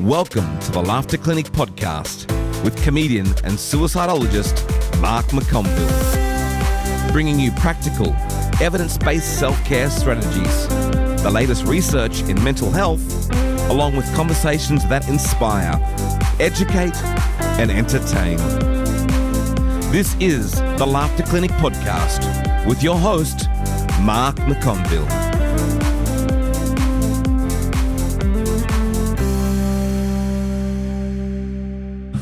Welcome to the Laughter Clinic podcast with comedian and suicidologist Mark McConville, bringing you practical, evidence-based self-care strategies, the latest research in mental health, along with conversations that inspire, educate, and entertain. This is the Laughter Clinic podcast with your host, Mark McConville.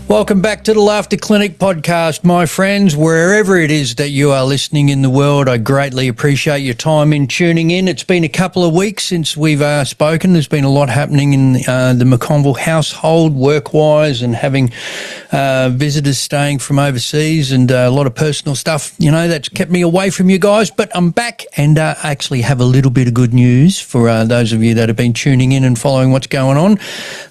Welcome back to the Laughter Clinic podcast, my friends. Wherever it is that you are listening in the world, I greatly appreciate your time in tuning in. It's been a couple of weeks since we've spoken. There's been a lot happening in the McConville household, work-wise, and having visitors staying from overseas and a lot of personal stuff, that's kept me away from you guys. But I'm back and actually have a little bit of good news for those of you that have been tuning in and following what's going on.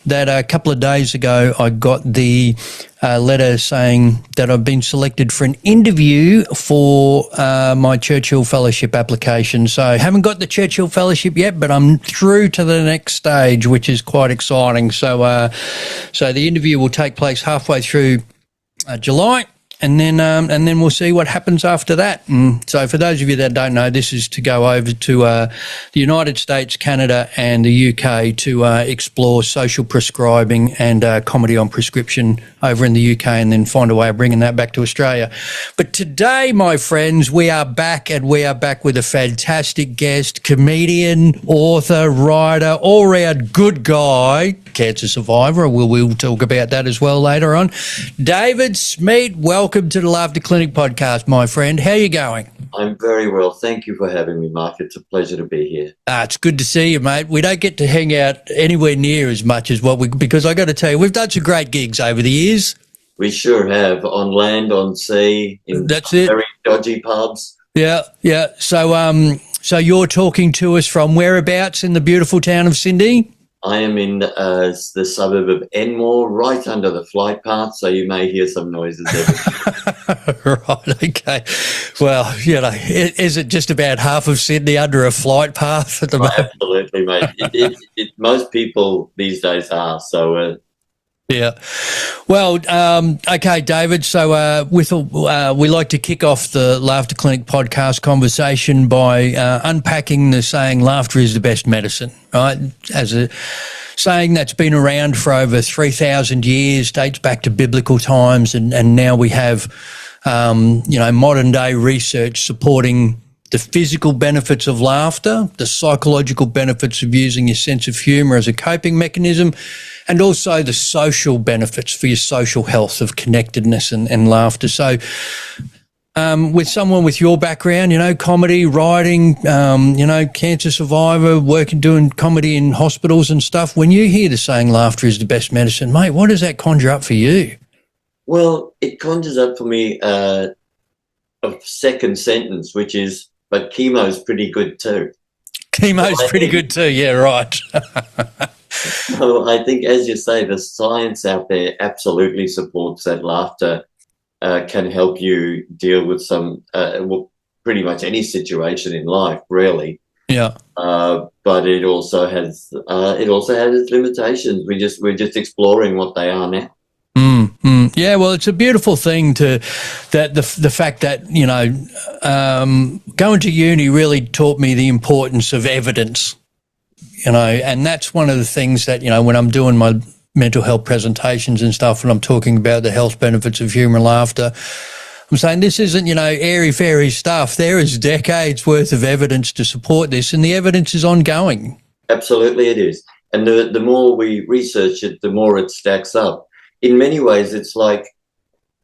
That a couple of days ago, I got the letter saying that I've been selected for an interview for my Churchill Fellowship application. So I haven't got the Churchill Fellowship yet, but I'm through to the next stage, which is quite exciting. So the interview will take place halfway through July. And then we'll see what happens after that. And so for those of you that don't know, this is to go over to the United States, Canada and the UK to explore social prescribing and comedy on prescription over in the UK, and then find a way of bringing that back to Australia. But today, my friends, we are back with a fantastic guest, comedian, author, writer, all-round good guy, cancer survivor. We'll talk about that as well later on. David Smiedt, welcome to the Laughter Clinic podcast, my friend. How are you going? I'm very well. Thank you for having me, Mark. It's a pleasure to be here. It's good to see you, mate. We don't get to hang out anywhere near as much as because I got to tell you, we've done some great gigs over the years. We sure have, on land, on sea, in very dodgy pubs. Yeah. So you're talking to us from whereabouts in the beautiful town of Sydney? I am in the suburb of Enmore, right under the flight path, so you may hear some noises there. Right, okay. Well, is it just about half of Sydney under a flight path at the moment? Absolutely, mate. Most people these days are, so... Yeah. Well, okay, David. So we like to kick off the Laughter Clinic podcast conversation by unpacking the saying, laughter is the best medicine, right? As a saying that's been around for over 3,000 years, dates back to biblical times, and now we have, modern day research supporting the physical benefits of laughter, the psychological benefits of using your sense of humour as a coping mechanism, and also the social benefits for your social health of connectedness and laughter. So with someone with your background, comedy, writing, cancer survivor, doing comedy in hospitals and stuff, when you hear the saying laughter is the best medicine, mate, what does that conjure up for you? Well, it conjures up for me a second sentence, which is, but chemo's pretty good too. Chemo's pretty good too, yeah, right. So I think, as you say, the science out there absolutely supports that laughter can help you deal with some, pretty much any situation in life, really. Yeah. But it also has its limitations. We're just exploring what they are now. Yeah, well, it's a beautiful thing the fact that, going to uni really taught me the importance of evidence, and that's one of the things that, when I'm doing my mental health presentations and stuff and I'm talking about the health benefits of humour and laughter, I'm saying this isn't, airy-fairy stuff. There is decades worth of evidence to support this, and the evidence is ongoing. Absolutely it is. And the more we research it, the more it stacks up. In many ways, it's like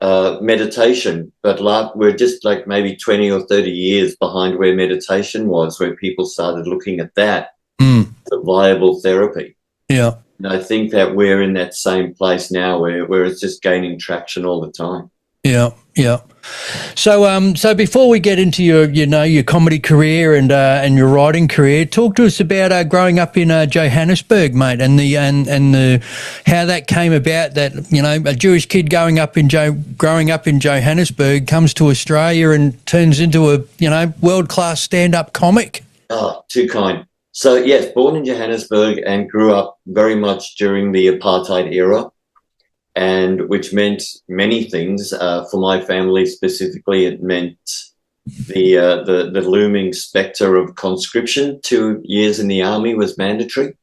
meditation, but we're just like maybe 20 or 30 years behind where meditation was, where people started looking at that as a viable therapy. Yeah. And I think that we're in that same place now where it's just gaining traction all the time. Yeah. So before we get into your comedy career and your writing career, talk to us about growing up in Johannesburg, mate, and the how that came about. That a Jewish kid growing up in Johannesburg comes to Australia and turns into a world class stand up comic. Oh, too kind. So yes, born in Johannesburg and grew up very much during the apartheid era, and which meant many things. For my family specifically, it meant the looming spectre of conscription. 2 years in the army was mandatory.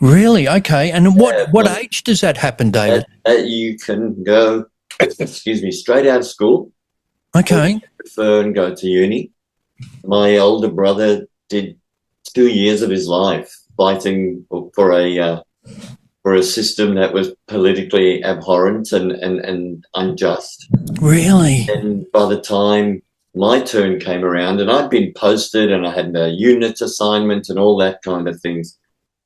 Really? Okay. And what age does that happen, David? You can go, excuse me, straight out of school. Okay. Prefer and go to uni. My older brother did 2 years of his life fighting for a system that was politically abhorrent and unjust. Really? And by the time my turn came around, and I'd been posted and I had a unit assignment and all that kind of things,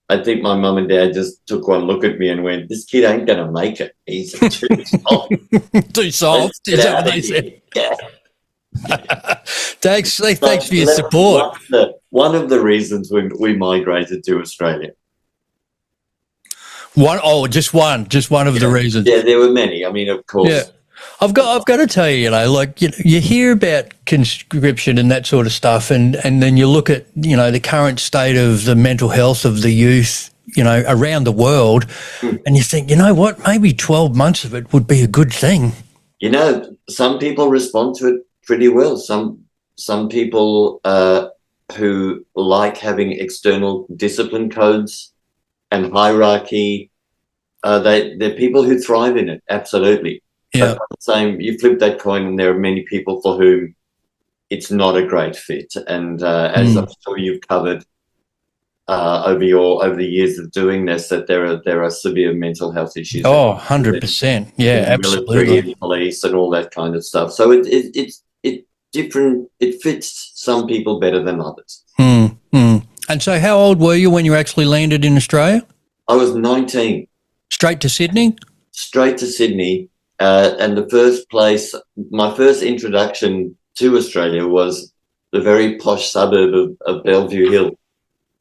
I think my mum and dad just took one look at me and went, "This kid ain't going to make it. He's too soft." Too soft? Is that what they said? Yeah. Thanks for your support. One of the reasons we migrated to Australia. Just one of the reasons. Yeah, there were many. I mean, of course. Yeah. I've got to tell you, you hear about conscription and that sort of stuff, and then you look at, the current state of the mental health of the youth, around the world, and you think, what, maybe 12 months of it would be a good thing. Some people respond to it pretty well. Some people who like having external discipline codes and hierarchy, they're people who thrive in it, absolutely. Yeah. Same, you flip that coin, and there are many people for whom it's not a great fit. And as I'm sure you've covered over the years of doing this, that there are severe mental health issues. Oh, 100%. Yeah, absolutely. Military and police and all that kind of stuff. So it's different. It fits some people better than others. And so, how old were you when you actually landed in Australia? I was 19. Straight to Sydney. Straight to Sydney. And my first introduction to Australia was the very posh suburb of Bellevue Hill,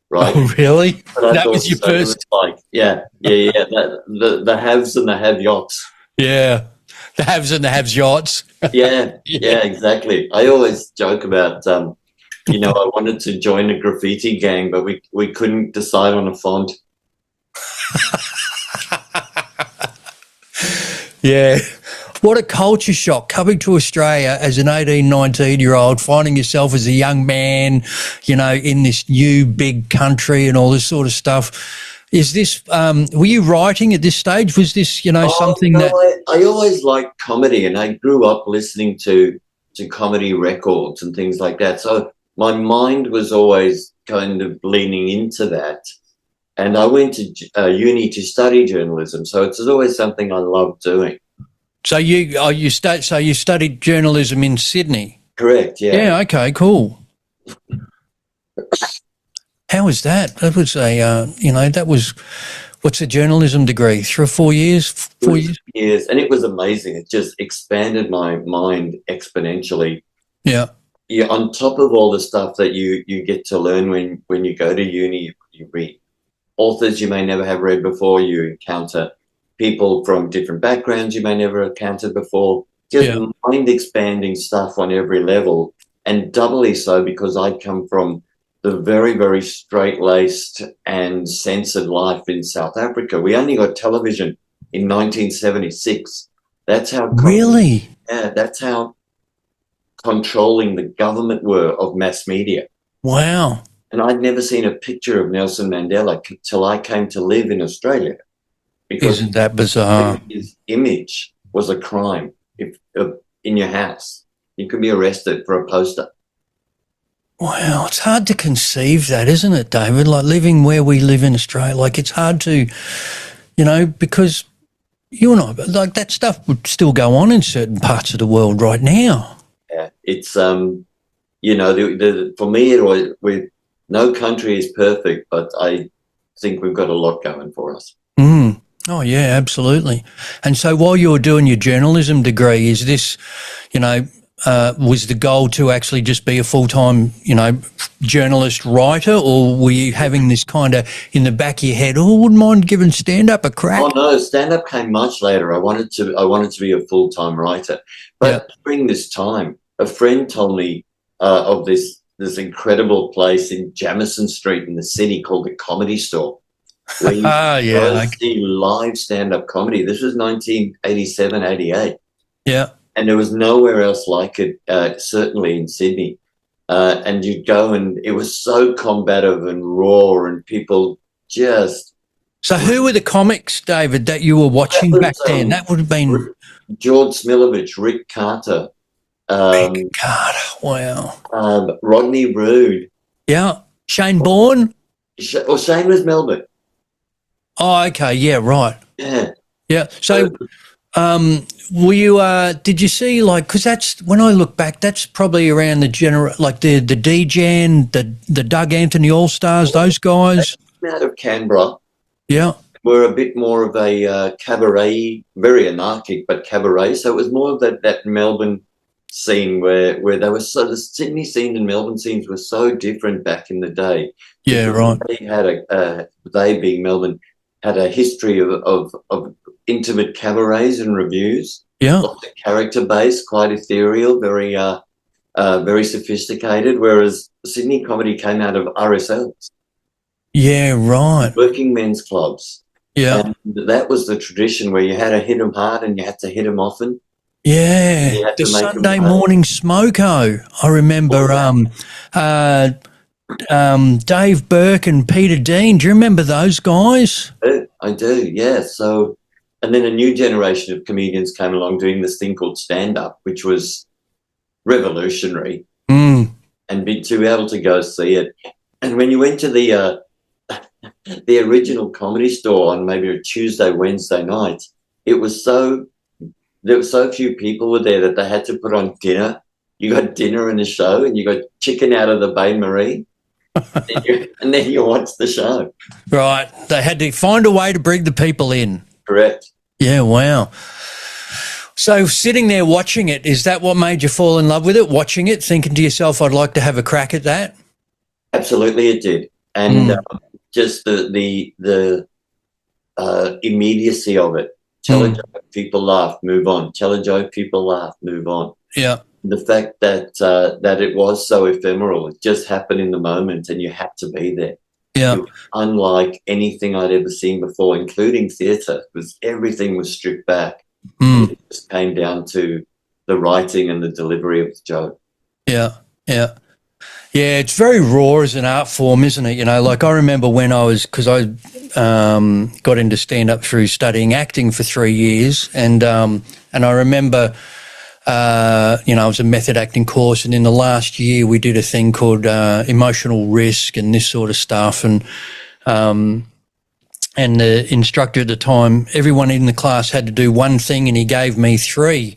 right? Oh, really? That was your first? Yeah. The haves and the have-yachts. Yeah, the haves and the have-yachts. Yeah, exactly. I always joke about, I wanted to join a graffiti gang, but we couldn't decide on a font. Yeah. What a culture shock coming to Australia as an 18, 19-year-old, finding yourself as a young man, in this new big country and all this sort of stuff. Is this, were you writing at this stage? Was this, something that... I always liked comedy, and I grew up listening to comedy records and things like that. So my mind was always kind of leaning into that. And I went to uni to study journalism, so it's always something I loved doing. So you studied journalism in Sydney? Correct. Yeah. Yeah. Okay. Cool. How was that? That was what's a journalism degree? 3 or 4 years? 4 years. Years, and it was amazing. It just expanded my mind exponentially. Yeah. Yeah. On top of all the stuff that you get to learn when you go to uni, you read authors you may never have read before. You encounter people from different backgrounds you may never have encountered before. Just mind-expanding stuff on every level, and doubly so because I come from the very, very straight-laced and censored life in South Africa. We only got television in 1976. That's how... Really? Yeah, that's how controlling the government were of mass media. Wow. And I'd never seen a picture of Nelson Mandela till I came to live in Australia. Because isn't that bizarre? His image was a crime. If in your house, you could be arrested for a poster. Wow, it's hard to conceive that, isn't it, David? Like living where we live in Australia, like it's hard to, because you and I, like that stuff would still go on in certain parts of the world right now. Yeah, it's for me, it always no country is perfect, but I think we've got a lot going for us. Oh, yeah, absolutely. And so while you were doing your journalism degree, is this, was the goal to actually just be a full-time, journalist writer, or were you having this kind of in the back of your head, wouldn't mind giving stand-up a crack? Oh, no, stand-up came much later. I wanted to be a full-time writer. But during this time, a friend told me of this this incredible place in Jamison Street in the city called the Comedy Store, where you yeah, see live stand-up comedy. This was 1987, 88. yeah. And there was nowhere else like it, certainly in Sydney. And you'd go, and it was so combative and raw, and people just... So who were the comics, David, that you were watching back then? That would have been... George Smilovich, Rick Carter. Rick Carter, wow. Rodney Rood. Yeah. Shane Bourne? Shane was Melbourne. Oh, okay. Yeah, right. Yeah. Yeah. So... were you, did you see, like, because that's, when I look back, that's probably around the the D-Gen, the Doug Anthony All-Stars, those guys? Out of Canberra. Yeah. Were a bit more of a cabaret, very anarchic, but cabaret. So it was more of that Melbourne scene where they were so, the Sydney scene and Melbourne scenes were so different back in the day. Yeah, right. They had they being Melbourne, had a history of intimate cabarets and reviews. Yeah. Lots of character based, quite ethereal, very sophisticated, whereas Sydney comedy came out of RSLs. Yeah, right. Working men's clubs. Yeah. And that was the tradition where you had to hit them hard and you had to hit them often. Yeah. The Sunday morning smoko. I remember Dave Burke and Peter Dean. Do you remember those guys? I do, yeah. So, and then a new generation of comedians came along doing this thing called stand-up, which was revolutionary. And to be able to go see it. And when you went to the original Comedy Store on maybe a Tuesday, Wednesday night, there were so few people were there that they had to put on dinner. You got dinner and a show, and you got chicken out of the Bain Marie, and then you watched the show. Right. They had to find a way to bring the people in. Correct. Yeah, wow. So sitting there watching it, is that what made you fall in love with it, watching it, thinking to yourself, I'd like to have a crack at that? Absolutely it did. And just the immediacy of it. Tell a joke, people laugh, move on. Tell a joke, people laugh, move on. Yeah. The fact that it was so ephemeral, it just happened in the moment and you had to be there. Yeah. Unlike anything I'd ever seen before, including theatre, because everything was stripped back. It just came down to the writing and the delivery of the joke. Yeah, yeah. Yeah, it's very raw as an art form, isn't it? You know, like I remember when because I got into stand-up through studying acting for 3 years, and I remember, I was a method acting course, and in the last year we did a thing called emotional risk and this sort of stuff, and the instructor at the time, everyone in the class had to do one thing, and he gave me 3.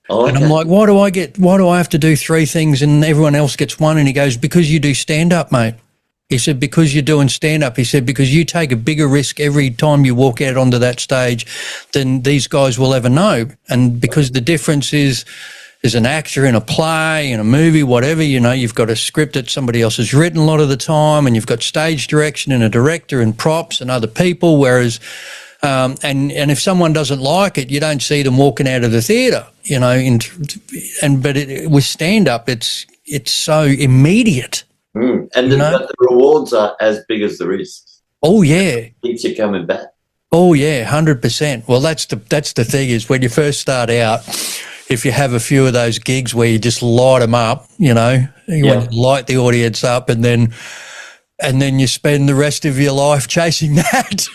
Oh, okay. And I'm like, why do I have to do 3 things and everyone else gets 1? And he goes, because you do stand-up, mate. He said, because you're doing stand-up. He said, because you take a bigger risk every time you walk out onto that stage than these guys will ever know. And because the difference is, as an actor in a play, in a movie, whatever, you've got a script that somebody else has written a lot of the time, and you've got stage direction and a director and props and other people, whereas... and if someone doesn't like it, you don't see them walking out of the theatre, but with stand-up, it's so immediate. And the rewards are as big as the risks. Oh, yeah. Keeps you coming back. Oh, yeah, 100%. Well, that's the thing is when you first start out, if you have a few of those gigs where you just light them up, you want to light the audience up and then you spend the rest of your life chasing that.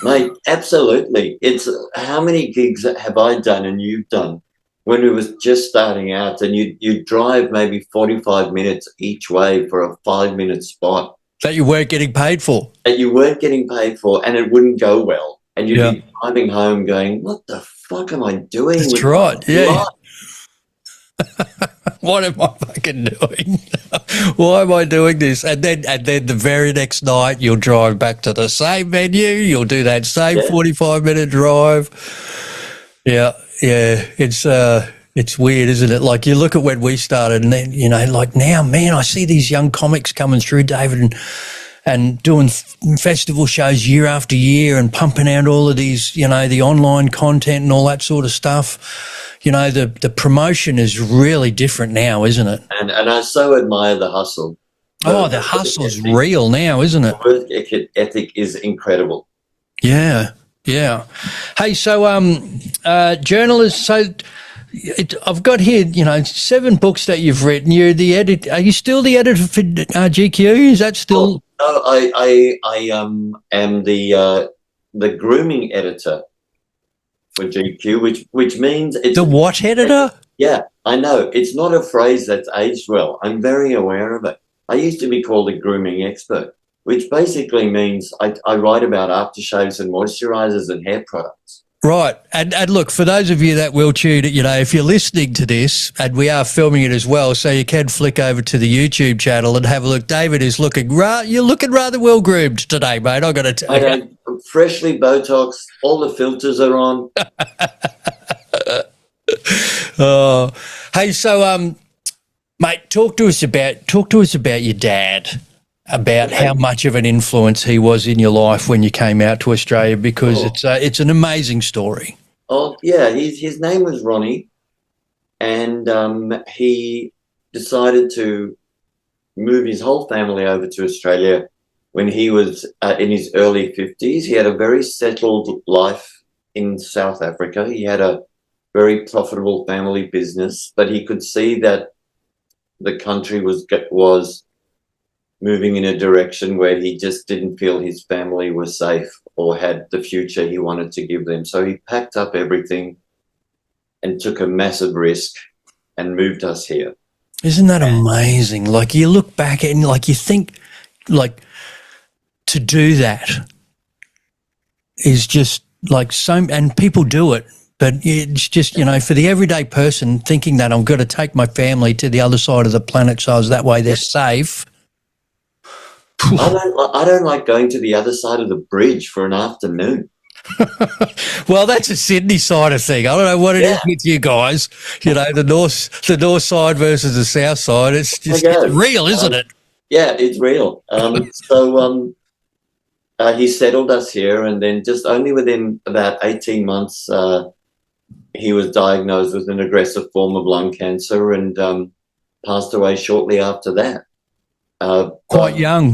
Mate, absolutely. It's how many gigs have I done and you've done when we was just starting out, and you drive maybe 45 minutes each way for a 5-minute spot that you weren't getting paid for. And it wouldn't go well, and you'd be driving home going, "What the fuck am I doing?" That's right. Yeah. What am I fucking doing? Why am I doing this? And then the very next night you'll drive back to the same venue. You'll do that same 45-minute drive. Yeah. It's weird, isn't it? Like you look at when we started, and then like now, man, I see these young comics coming through, David, and doing festival shows year after year and pumping out all of these, the online content and all that sort of stuff. The promotion is really different now, isn't it? And I so admire the hustle. Oh, the hustle's real now, isn't it? The work ethic is incredible. Yeah, yeah. Hey, so journalists. So I've got here, 7 books that you've written. You're the editor. Are you still the editor for GQ? Is that still? No, I am the grooming editor for GQ, which means it's the what editor? Yeah, I know. It's not a phrase that's aged well. I'm very aware of it. I used to be called a grooming expert, which basically means I write about aftershaves and moisturizers and hair products. Right. And look, for those of you that will tune it, if you're listening to this, and we are filming it as well, so you can flick over to the YouTube channel and have a look. David is you're looking rather well groomed today, mate. I've got to tell you. I'm freshly Botox. All the filters are on. Oh, hey, so, mate, talk to us about your dad. About how much of an influence he was in your life when you came out to Australia, because it's an amazing story. Oh, yeah, his name was Ronnie, and he decided to move his whole family over to Australia when he was in his early 50s. He had a very settled life in South Africa. He had a very profitable family business, but he could see that the country was moving in a direction where he just didn't feel his family was safe or had the future he wanted to give them. So he packed up everything and took a massive risk and moved us here. Isn't that amazing? Like, you look back and you think to do that is just and people do it, but it's just, for the everyday person thinking that I'm going to take my family to the other side of the planet so that way they're safe. I don't like going to the other side of the bridge for an afternoon. Well, that's a Sydney side of thing. I don't know what it is with you guys. The north side versus the south side. It's just it's real, isn't it? Yeah, it's real. He settled us here, and then just only within about 18 months, he was diagnosed with an aggressive form of lung cancer and passed away shortly after that. Quite young.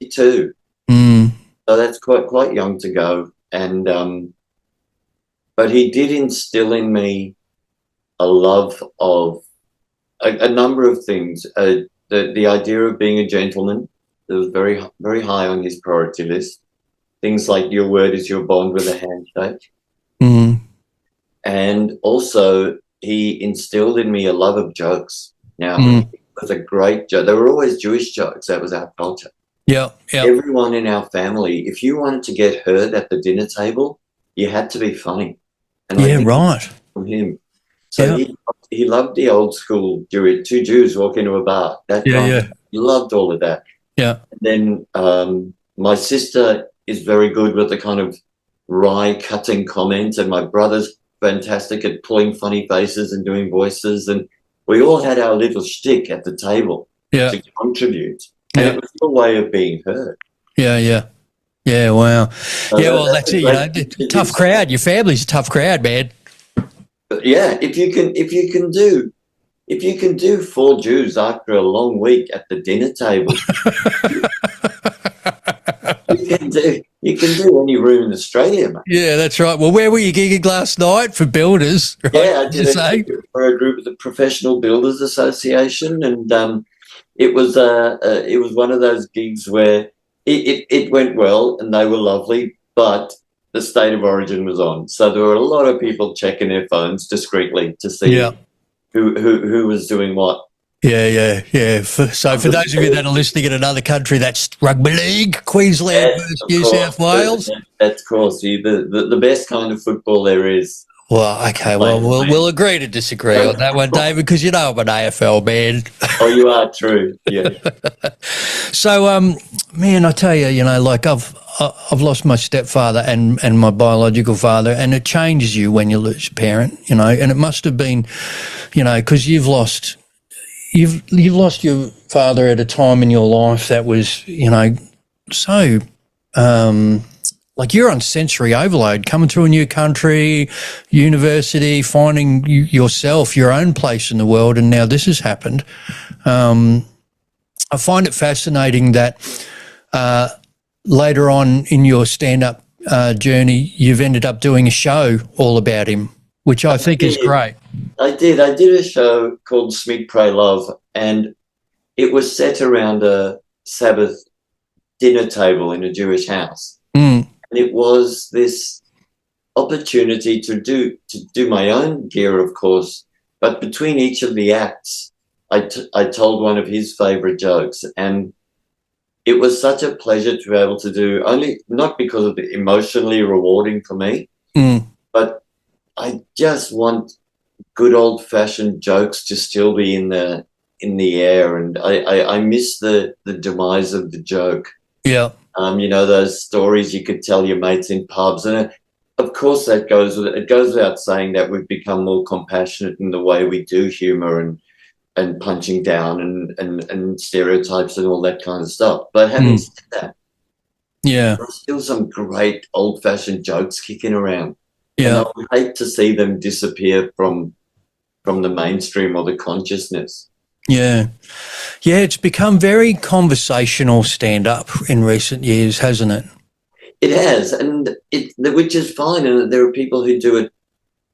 Me too. Mm. So that's quite young to go. And but he did instill in me a love of a number of things. The idea of being a gentleman, that was very, very high on his priority list. Things like your word is your bond with a handshake. Mm. And also he instilled in me a love of jokes. Now, was a great joke. There were always Jewish jokes. That was our culture. Yeah. Everyone in our family, if you wanted to get heard at the dinner table, you had to be funny. And right. From him. So he loved the old school Jewish, 2 Jews walk into a bar. He loved all of that. Yeah. And then my sister is very good with the kind of wry cutting comments, and my brother's fantastic at pulling funny faces and doing voices, and we all had our little shtick at the table to contribute. And it was a way of being heard. Yeah, wow. So well, that's it. Tough crowd. Your family's a tough crowd, man. But yeah, if you can do 4 Jews after a long week at the dinner table, you can do any room in Australia, mate. Yeah, that's right. Well, where were you gigging last night for builders? Right? Yeah, I did for a group of the Professional Builders Association, and it was one of those gigs where it went well and they were lovely, but the State of Origin was on, so there were a lot of people checking their phones discreetly to see who was doing what. Yeah. So for those of you that are listening in another country, that's rugby league, Queensland versus New South Wales. That's of course the best kind of football there is. Well, okay. Well, we'll agree to disagree on that one, David, because I'm an AFL man. Oh, you are true. Yeah. So, man, I tell you, I've lost my stepfather and my biological father, and it changes you when you lose a parent, and it must have been, because you've lost your father at a time in your life that was, so. You're on sensory overload, coming to a new country, university, finding yourself, your own place in the world, and now this has happened. I find it fascinating that later on in your stand-up journey, you've ended up doing a show all about him, which I think is great. I did a show called Smiedt, Pray, Love, and it was set around a Sabbath dinner table in a Jewish house. And it was this opportunity to do my own gear, of course, but between each of the acts, I told one of his favorite jokes, and it was such a pleasure to be able to do, only not because of the emotionally rewarding for me, but I just want good old fashioned jokes to still be in the air, and I miss the demise of the joke. Yeah. Those stories you could tell your mates in pubs, and of course it goes without saying that we've become more compassionate in the way we do humour and punching down and stereotypes and all that kind of stuff. But having said that, yeah, there's still some great old fashioned jokes kicking around. Yeah. And I would hate to see them disappear from the mainstream or the consciousness. Yeah. Yeah, it's become very conversational stand-up in recent years, hasn't it? It has, and which is fine, and there are people who do it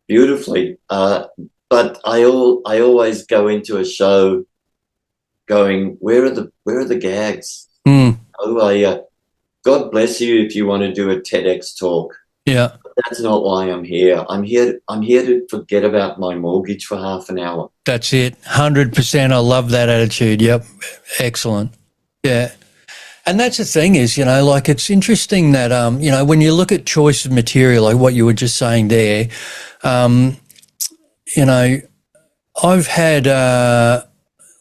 beautifully. But I always go into a show going, where are the gags? God bless you if you want to do a TEDx talk. Yeah. That's not why I'm here. I'm here to forget about my mortgage for half an hour. That's it. 100%. I love that attitude. Yep. Excellent. Yeah. And that's the thing is, it's interesting that, when you look at choice of material, like what you were just saying there, I've had,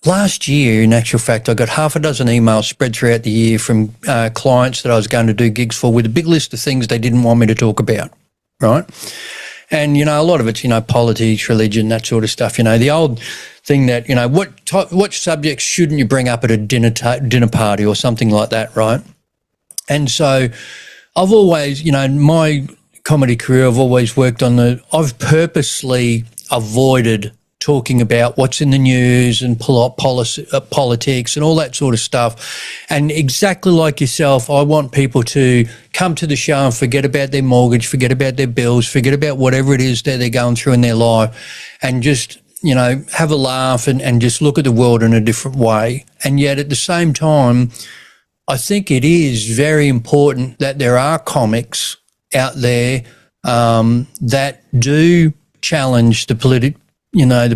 last year, in actual fact, I got half a dozen emails spread throughout the year from clients that I was going to do gigs for with a big list of things they didn't want me to talk about, right? And, a lot of it's, politics, religion, that sort of stuff. The old thing that, what subjects shouldn't you bring up at a dinner party or something like that, right? And so I've always, my comedy career, I've always worked I've purposely avoided talking about what's in the news and politics and all that sort of stuff. And exactly like yourself, I want people to come to the show and forget about their mortgage, forget about their bills, forget about whatever it is that they're going through in their life, and just, have a laugh and just look at the world in a different way. And yet at the same time, I think it is very important that there are comics out there that do challenge the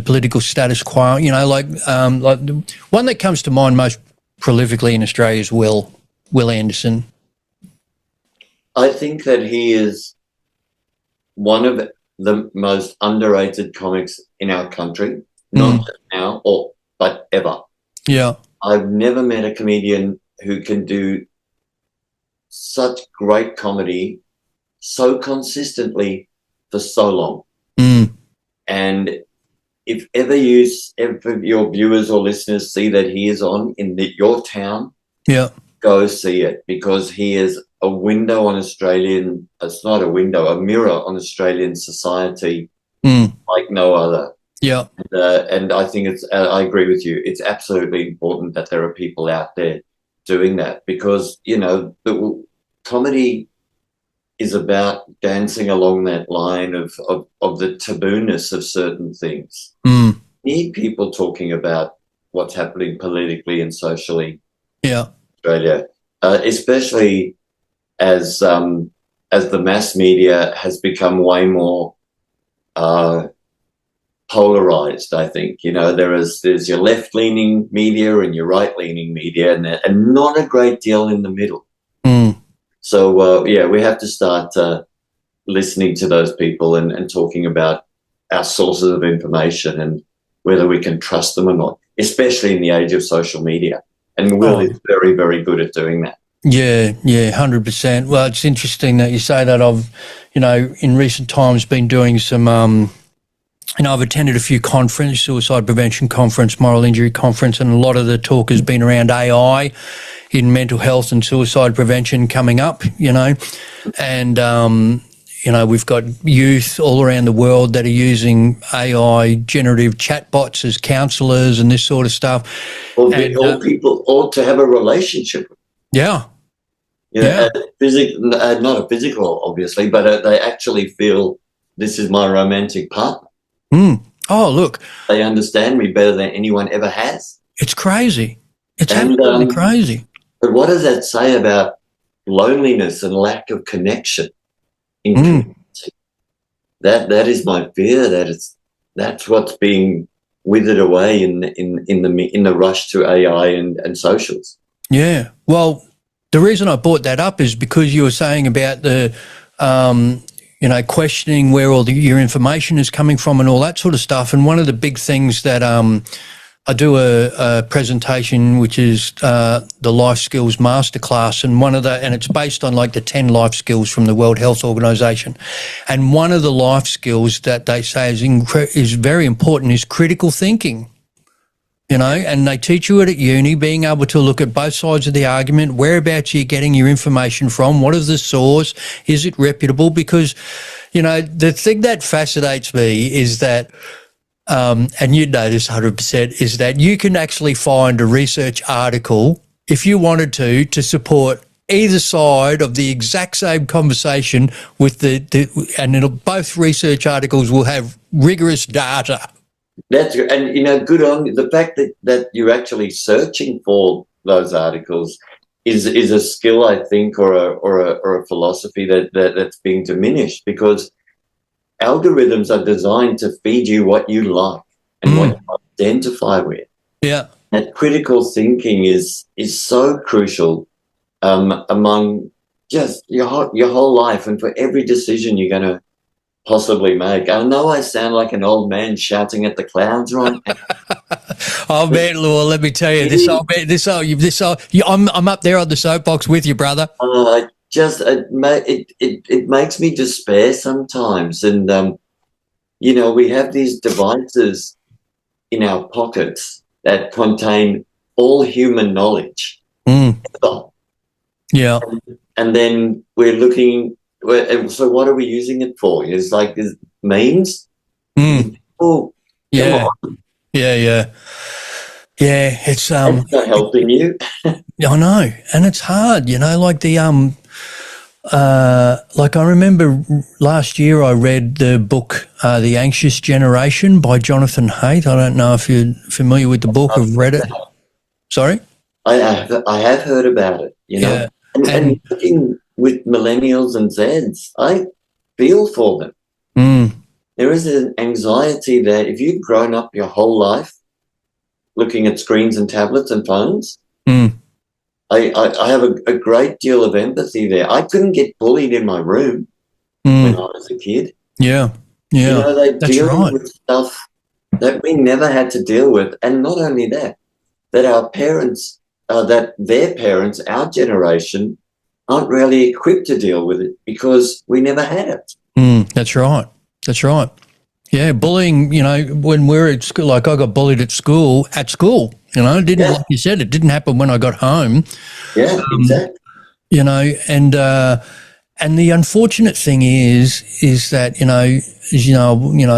political status quo. Like the one that comes to mind most prolifically in Australia is Will Anderson. I think that he is one of the most underrated comics in our country, not just now but ever. Yeah. I've never met a comedian who can do such great comedy so consistently for so long. And if ever your viewers or listeners see that he is on in your town, go see it, because he is a window on it's not a window, a mirror on Australian society like no other. Yeah. And I think I agree with you. It's absolutely important that there are people out there doing that, because, the comedy is about dancing along that line of the tabooness of certain things. We need people talking about what's happening politically and socially in Australia, especially as the mass media has become way more polarized. I think, there's your left-leaning media and your right-leaning media, and not a great deal in the middle. So, we have to start listening to those people and talking about our sources of information and whether we can trust them or not, especially in the age of social media. And Will is very, very good at doing that. Yeah, 100%. Well, it's interesting that you say that. I've, in recent times been doing some, I've attended a few conferences, suicide prevention conference, moral injury conference, and a lot of the talk has been around AI in mental health and suicide prevention coming up, and, we've got youth all around the world that are using AI generative chatbots as counsellors and this sort of stuff. Or people ought to have a relationship. Yeah. Not a physical, obviously, but they actually feel this is my romantic partner. Oh, look. They understand me better than anyone ever has. It's crazy. It's absolutely crazy. But what does that say about loneliness and lack of connection in community? That is my fear. That's what's being withered away in the rush to AI and socials. Yeah. Well, the reason I brought that up is because you were saying about the questioning where all your information is coming from and all that sort of stuff. And one of the big things that I do a presentation which is the Life Skills Masterclass, and it's based on like the 10 life skills from the World Health Organization. And one of the life skills that they say is very important is critical thinking. And they teach you it at uni, being able to look at both sides of the argument, whereabouts you're getting your information from, what is the source, is it reputable? Because, the thing that fascinates me is that, and you know this 100%, is that you can actually find a research article, if you wanted to support either side of the exact same conversation with both research articles will have rigorous data. That's good. And, good on you. The fact that you're actually searching for those articles is a skill, I think, or a philosophy that's being diminished, because algorithms are designed to feed you what you like and what you identify with. Yeah. That critical thinking is so crucial among just your whole life and for every decision you're going to possibly make. I know I sound like an old man shouting at the clouds right now. Oh man, well, let me tell you, I'm up there on the soapbox with you, brother. It makes me despair sometimes, and we have these devices in our pockets that contain all human knowledge. Yeah, and then we're looking. So what are we using it for? It's like memes. Oh, yeah. It's it's not helping you. I know, and it's hard. Like the like I remember last year I read the book The Anxious Generation by Jonathan Haidt. I don't know if you're familiar with the book. I've read it. Sorry, I have heard about it. Yeah. And looking with millennials and Zeds, I feel for them. There is an anxiety that if you've grown up your whole life looking at screens and tablets and phones, I have a great deal of empathy there. I couldn't get bullied in my room when I was a kid. Yeah. They're That's dealing right. with stuff that we never had to deal with. And not only that our parents, that their parents, our generation, aren't really equipped to deal with it because we never had it. That's right. Yeah, bullying, when we were at school, like I got bullied at school, it didn't, like you said, it didn't happen when I got home. Yeah, exactly. And the unfortunate thing is that, I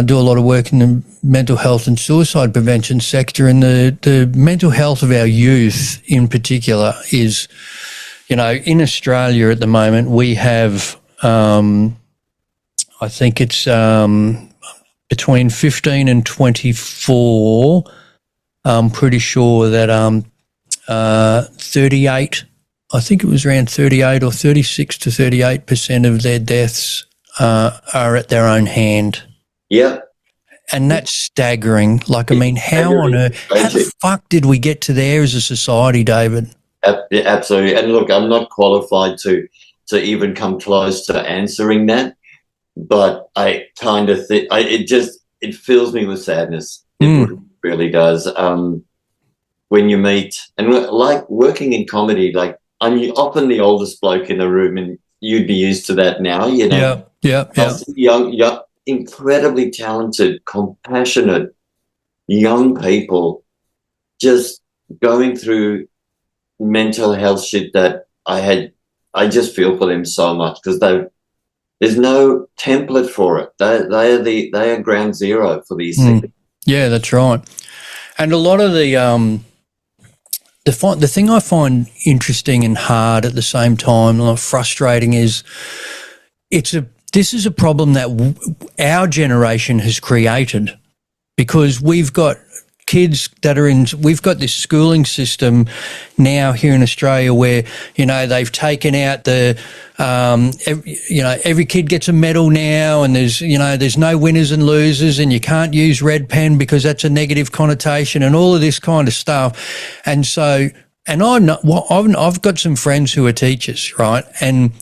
do a lot of work in the mental health and suicide prevention sector, and the mental health of our youth in particular is, in Australia at the moment, we have, I think it's between 15 and 24. I'm pretty sure that 38, I think it was around 38 or 36 to 38% of their deaths are at their own hand. Yeah. And that's staggering. Like, I mean, how the fuck did we get to there as a society, David? Absolutely. And look, I'm not qualified to even come close to answering that, but I kind of think it fills me with sadness. It really does. When you meet, and like working in comedy, like I'm often the oldest bloke in the room, and you'd be used to that now, Yeah. Young, incredibly talented, compassionate young people just going through mental health shit that I just feel for them so much, because there's no template for it. They are ground zero for these things. Yeah, that's right. And a lot of the thing I find interesting and hard at the same time, like frustrating, is this is a problem that our generation has created, because we've got kids that we've got this schooling system now here in Australia where, they've taken out every kid gets a medal now, and there's no winners and losers, and you can't use red pen because that's a negative connotation and all of this kind of stuff. And so, I've got some friends who are teachers, right? And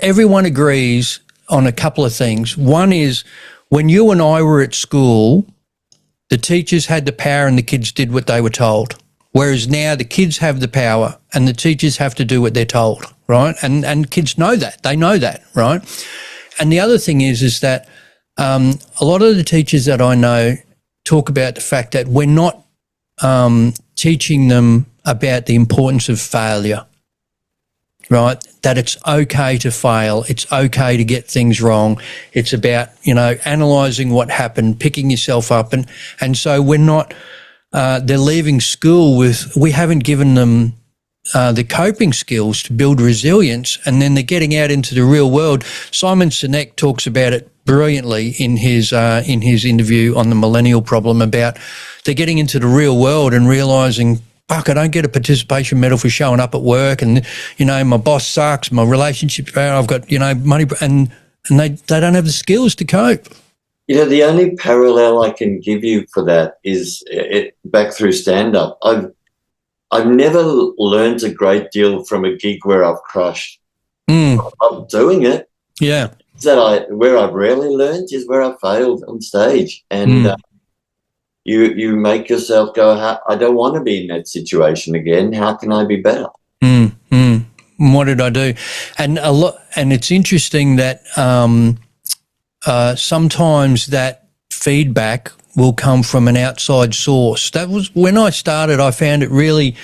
everyone agrees on a couple of things. One is, when you and I were at school, the teachers had the power and the kids did what they were told. Whereas now the kids have the power and the teachers have to do what they're told, right? And kids know that. They know that, right? And the other thing is that a lot of the teachers that I know talk about the fact that we're not teaching them about the importance of failure, right? That it's okay to fail. It's okay to get things wrong. It's about, analysing what happened, picking yourself up. And so we're not, they're leaving school we haven't given them the coping skills to build resilience, and then they're getting out into the real world. Simon Sinek talks about it brilliantly in his interview on the millennial problem, about they're getting into the real world and realising, fuck, I don't get a participation medal for showing up at work, and, my boss sucks, my relationship's bad, I've got, money, and they don't have the skills to cope. The only parallel I can give you for that is back through stand-up. I've never learned a great deal from a gig where I've crushed. I'm doing it. Yeah. Where I've rarely learned is where I failed on stage. And you make yourself go, I don't want to be in that situation again. How can I be better? What did I do? And it's interesting that sometimes that feedback will come from an outside source. That was when I started. I found it really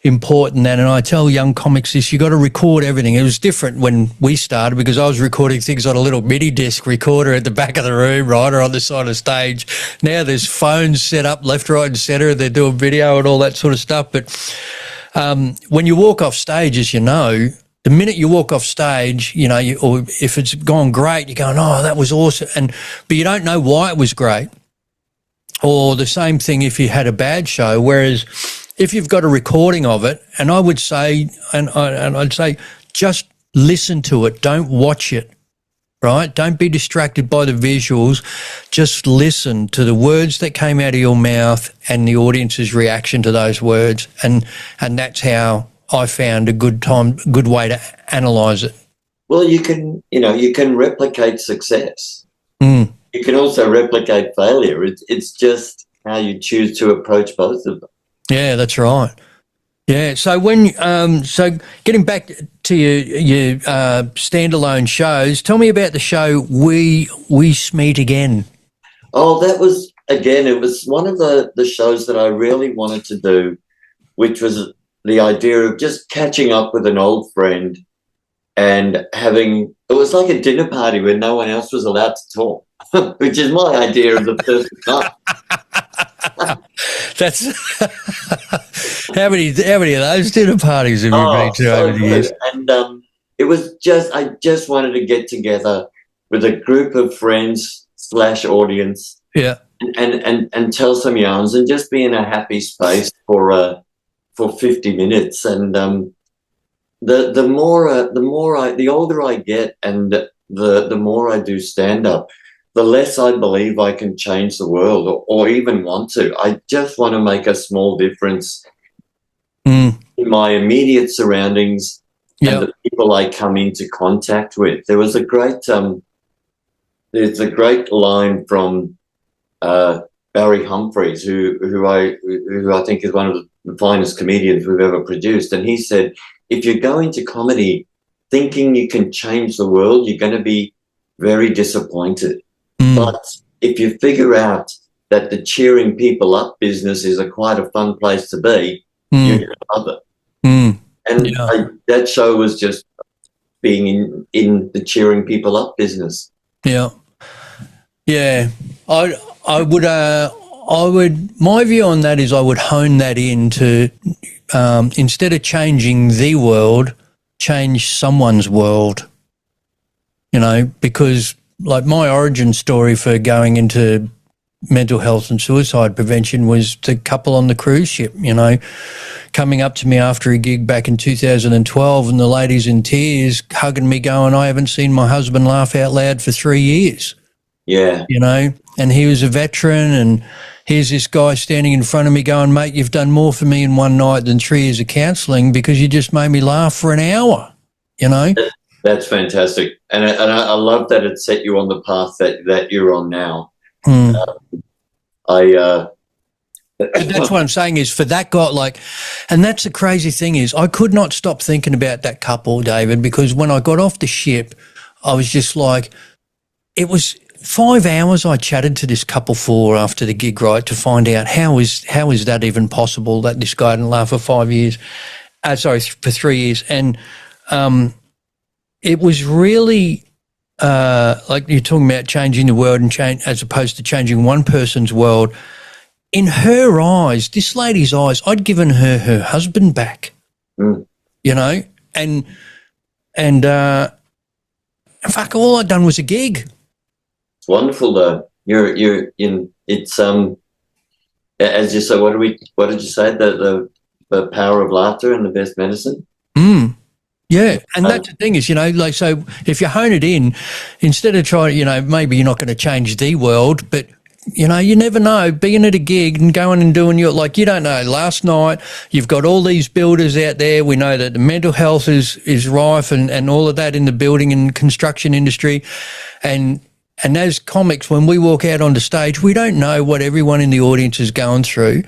important that, and I tell young comics this, you got to record everything. It was different when we started because I was recording things on a little mini disc recorder at the back of the room, right, or on the side of stage. Now there's phones set up left, right and centre. They're doing video and all that sort of stuff. But when you walk off stage, as you know, the minute you walk off stage, or if it's gone great, you're going, oh, that was awesome. But you don't know why it was great. Or the same thing if you had a bad show, whereas if you've got a recording of it, and I would say, and I'd say, just listen to it. Don't watch it, right? Don't be distracted by the visuals. Just listen to the words that came out of your mouth and the audience's reaction to those words. And that's how I found a good way to analyse it. Well, you can replicate success. You can also replicate failure. It's just how you choose to approach both of them. Yeah, that's right. Yeah. So so getting back to your standalone shows, tell me about the show We Smiedt Again. Oh, that was, again, it was one of the shows that I really wanted to do, which was the idea of just catching up with an old friend and it was like a dinner party where no one else was allowed to talk, which is my idea of the perfect time. That's how many of those dinner parties have you been to over the years? And it was I just wanted to get together with a group of friends / audience, yeah, and tell some yarns and just be in a happy space for 50 minutes. And the older I get and the more I do stand up, the less I believe I can change the world or even want to. I just want to make a small difference in my immediate surroundings and the people I come into contact with. There was a great there's a great line from Barry Humphries, who I think is one of the finest comedians we've ever produced, and he said, if you go into comedy thinking you can change the world, you're going to be very disappointed. But if you figure out that the cheering people up business is quite a fun place to be, you're going to love it. And that show was just being in the cheering people up business. Yeah. Yeah. I would, my view on that is I would hone that into, instead of changing the world, change someone's world, because like my origin story for going into mental health and suicide prevention was the couple on the cruise ship, coming up to me after a gig back in 2012 and the lady's in tears hugging me going, I haven't seen my husband laugh out loud for 3 years. Yeah. And he was a veteran, and here's this guy standing in front of me going, mate, you've done more for me in one night than 3 years of counselling because you just made me laugh for an hour, That's fantastic. And I love that it set you on the path that you're on now. That's what I'm saying is for that guy, and that's the crazy thing is I could not stop thinking about that couple, David, because when I got off the ship, I was just like, it was 5 hours I chatted to this couple for after the gig, right, to find out how is that even possible that this guy didn't laugh for 5 years, for 3 years. And it was really like you're talking about changing the world and change as opposed to changing one person's world. In her eyes, this lady's eyes, I'd given her husband back, and fuck, all I'd done was a gig. It's wonderful though. You're in. It's as you say. What did you say? The power of laughter and the best medicine. Yeah, and that's the thing is, so if you hone it in, instead of trying, maybe you're not going to change the world, but you never know. Being at a gig and going and doing you don't know. Last night, you've got all these builders out there. We know that the mental health is rife and all of that in the building and construction industry. And as comics, when we walk out onto stage, we don't know what everyone in the audience is going through.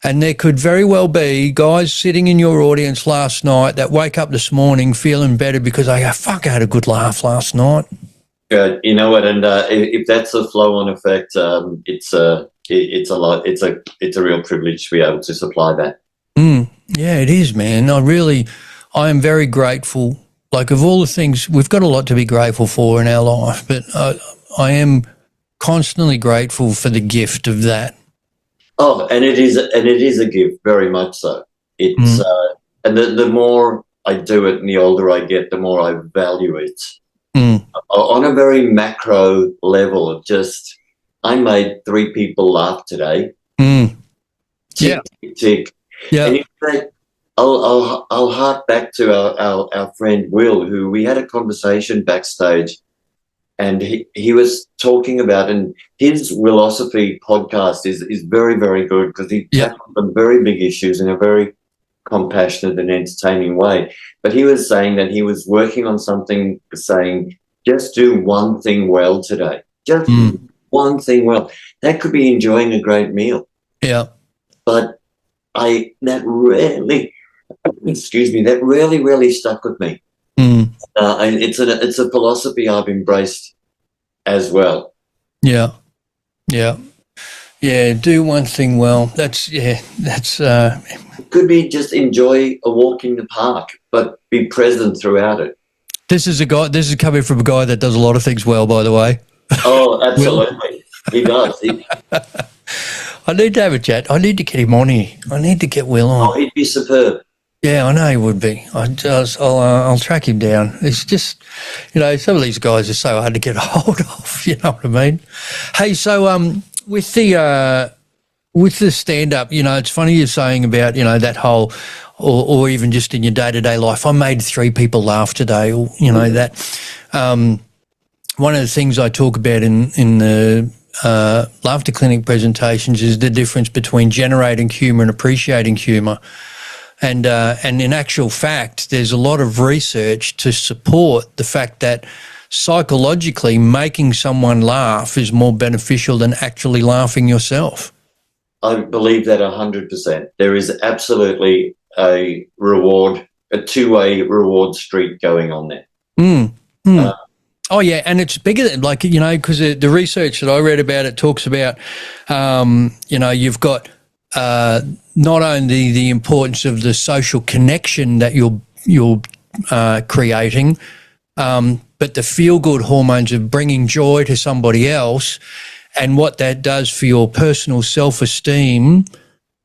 And there could very well be guys sitting in your audience last night that wake up this morning feeling better because I had a good laugh last night. Good. You know what? And if that's a flow-on effect, it's a real privilege to be able to supply that. Yeah, it is, man. I am very grateful. Like of all the things, we've got a lot to be grateful for in our life, but I am constantly grateful for the gift of that. Oh, and it is a gift, very much so. It's and the more I do it and the older I get, the more I value it. On a very macro level of just, I made 3 people laugh today. Tick, tick, tick. Yeah. And in fact, I'll hark back to our friend Will, who we had a conversation backstage, and he was talking about, and his Willosophy podcast is very, very good because he tackles some very big issues in a very compassionate and entertaining way. But he was saying that he was working on something, saying, just do one thing well today. Just one thing well. That could be enjoying a great meal. Yeah. But that really stuck with me. And it's a philosophy I've embraced as well. Yeah. Do one thing well. That's it could be just enjoy a walk in the park, but be present throughout it. This is coming from a guy that does a lot of things well, by the way. Oh, absolutely. He does. I need to have a chat. I need to get him on here. I need to get Will on. Oh, he'd be superb. Yeah, I know he would be. I'll track him down. It's just, some of these guys are so hard to get a hold of. You know what I mean? Hey, so with the stand-up, it's funny you're saying about, that whole, or even just in your day-to-day life, I made 3 people laugh today, or, that. One of the things I talk about in the laughter clinic presentations is the difference between generating humour and appreciating humour. And in actual fact, there's a lot of research to support the fact that psychologically making someone laugh is more beneficial than actually laughing yourself. I believe that 100%. There is absolutely a two-way reward streak going on there. Oh, yeah, and it's bigger than, because the research that I read about it talks about, you've got not only the importance of the social connection that you're creating, but the feel-good hormones of bringing joy to somebody else and what that does for your personal self-esteem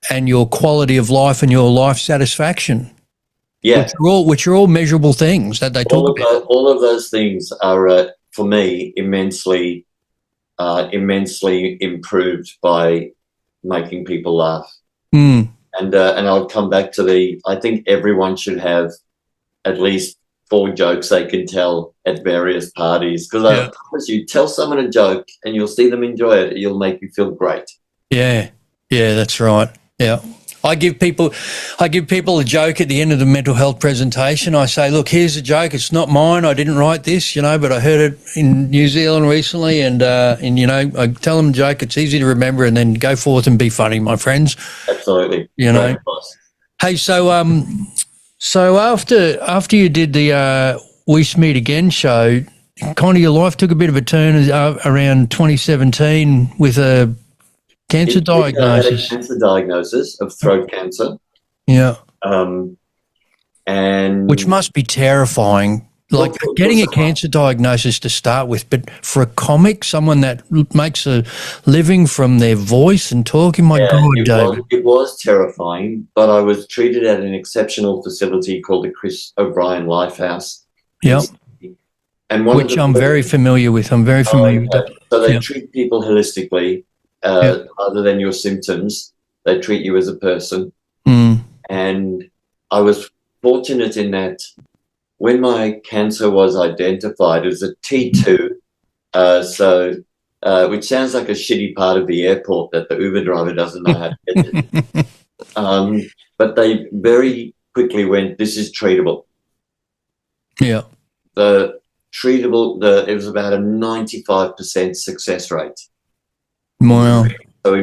and your quality of life and your life satisfaction. Yeah. Which are all measurable things that they talk about. All of those things are, for me, immensely improved by making people laugh. Mm. And I'll come back to I think everyone should have at least 4 jokes they can tell at various parties, because I promise you, tell someone a joke and you'll see them enjoy it. You'll make you feel great. Yeah, that's right. Yeah. I give people a joke at the end of the mental health presentation. I say, look, here's a joke. It's not mine. I didn't write this, but I heard it in New Zealand recently, and I tell them a joke. It's easy to remember, and then go forth and be funny, my friends. Absolutely. Hey, so after you did the We Smiedt Again show, kind of your life took a bit of a turn around 2017 with a cancer diagnosis. I had a cancer diagnosis of throat cancer. Yeah. And which must be terrifying. Like getting a cancer diagnosis to start with, but for a comic, someone that makes a living from their voice and talking, God, David. It was terrifying, but I was treated at an exceptional facility called the Chris O'Brien Lifehouse. Yeah. And which I'm very familiar with. I'm very familiar with that. So they treat people holistically, other than your symptoms. They treat you as a person. Mm. And I was fortunate in that when my cancer was identified, it was a T2, which sounds like a shitty part of the airport that the Uber driver doesn't know how to get it. But they very quickly went, this is treatable. Yeah. It was about a 95% success rate. Wow. So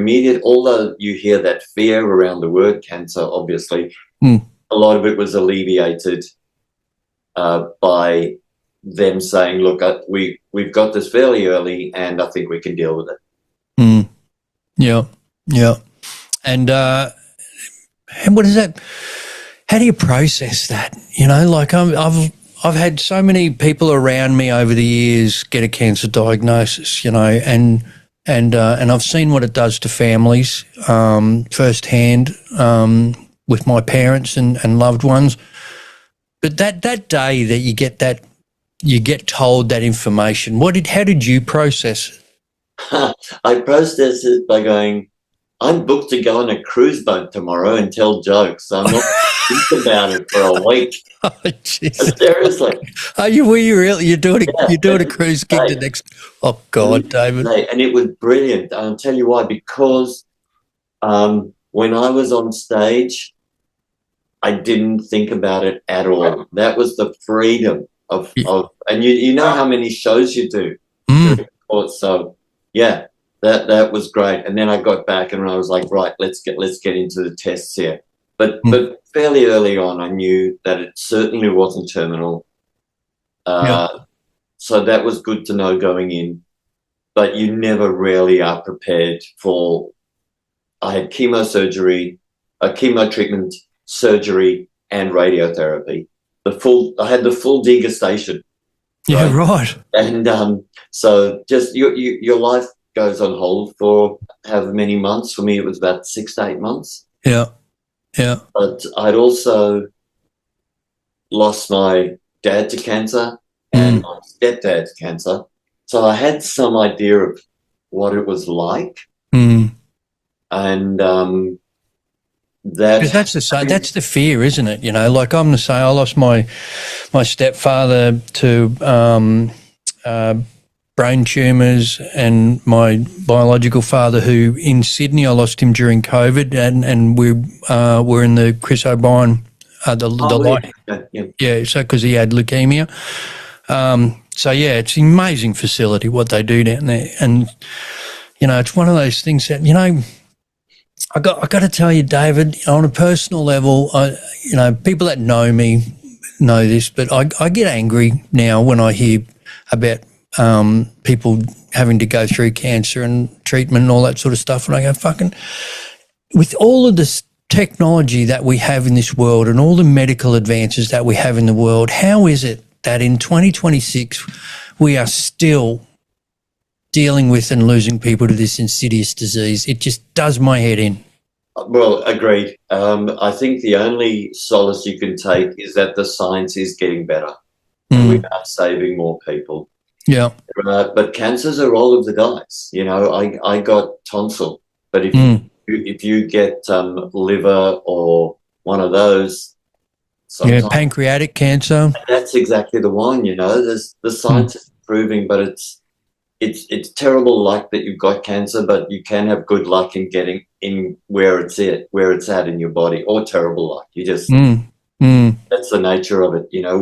although you hear that fear around the word cancer, obviously, a lot of it was alleviated by them saying, look, we've got this fairly early and I think we can deal with it. Mm. Yeah. And what is that? How do you process that? Like I've had so many people around me over the years get a cancer diagnosis, and I've seen what it does to families firsthand with my parents and loved ones. But that day that you get told that information, how did you process it? I processed it by going, I'm booked to go on a cruise boat tomorrow and tell jokes. So I'm not think about it for a week. Oh, Jesus. Seriously. Were you really? You're doing a cruise gig the next. Oh God, David. And it was brilliant. I'll tell you why. Because when I was on stage, I didn't think about it at all. That was the freedom of and you know how many shows you do. So yeah, that was great. And then I got back and I was like, right, let's get into the tests here. But fairly early on, I knew that it certainly wasn't terminal. So that was good to know going in. But you never really are prepared for. I had chemo treatment, surgery, and radiotherapy. I had the full degustation. Yeah, right. And so just your life goes on hold for however many months. For me, it was about 6 to 8 months. Yeah. Yeah. But I'd also lost my dad to cancer and my stepdad to cancer. So I had some idea of what it was like. And that's the fear, isn't it? Like I'm the same. I lost my stepfather to brain tumours, and my biological father, who in Sydney, I lost him during COVID, and we were in the Chris O'Brien, the light. Yeah, so because he had leukemia. So yeah, it's an amazing facility what they do down there, and it's one of those things that I got to tell you, David, on a personal level, people that know me know this, but I get angry now when I hear about people having to go through cancer and treatment and all that sort of stuff. And I go, fucking, with all of this technology that we have in this world and all the medical advances that we have in the world, how is it that in 2026 we are still dealing with and losing people to this insidious disease. It just does my head in. Well, agreed. I think the only solace you can take is that the science is getting better and we are saving more people. Yeah. But cancer's a roll of the dice. You know, I got tonsil, but if you get liver or one of those, pancreatic cancer. That's exactly the one. You know, the science is improving, but it's terrible luck that you've got cancer, but you can have good luck in getting in where it's at in your body, or terrible luck. You just that's the nature of it. You know,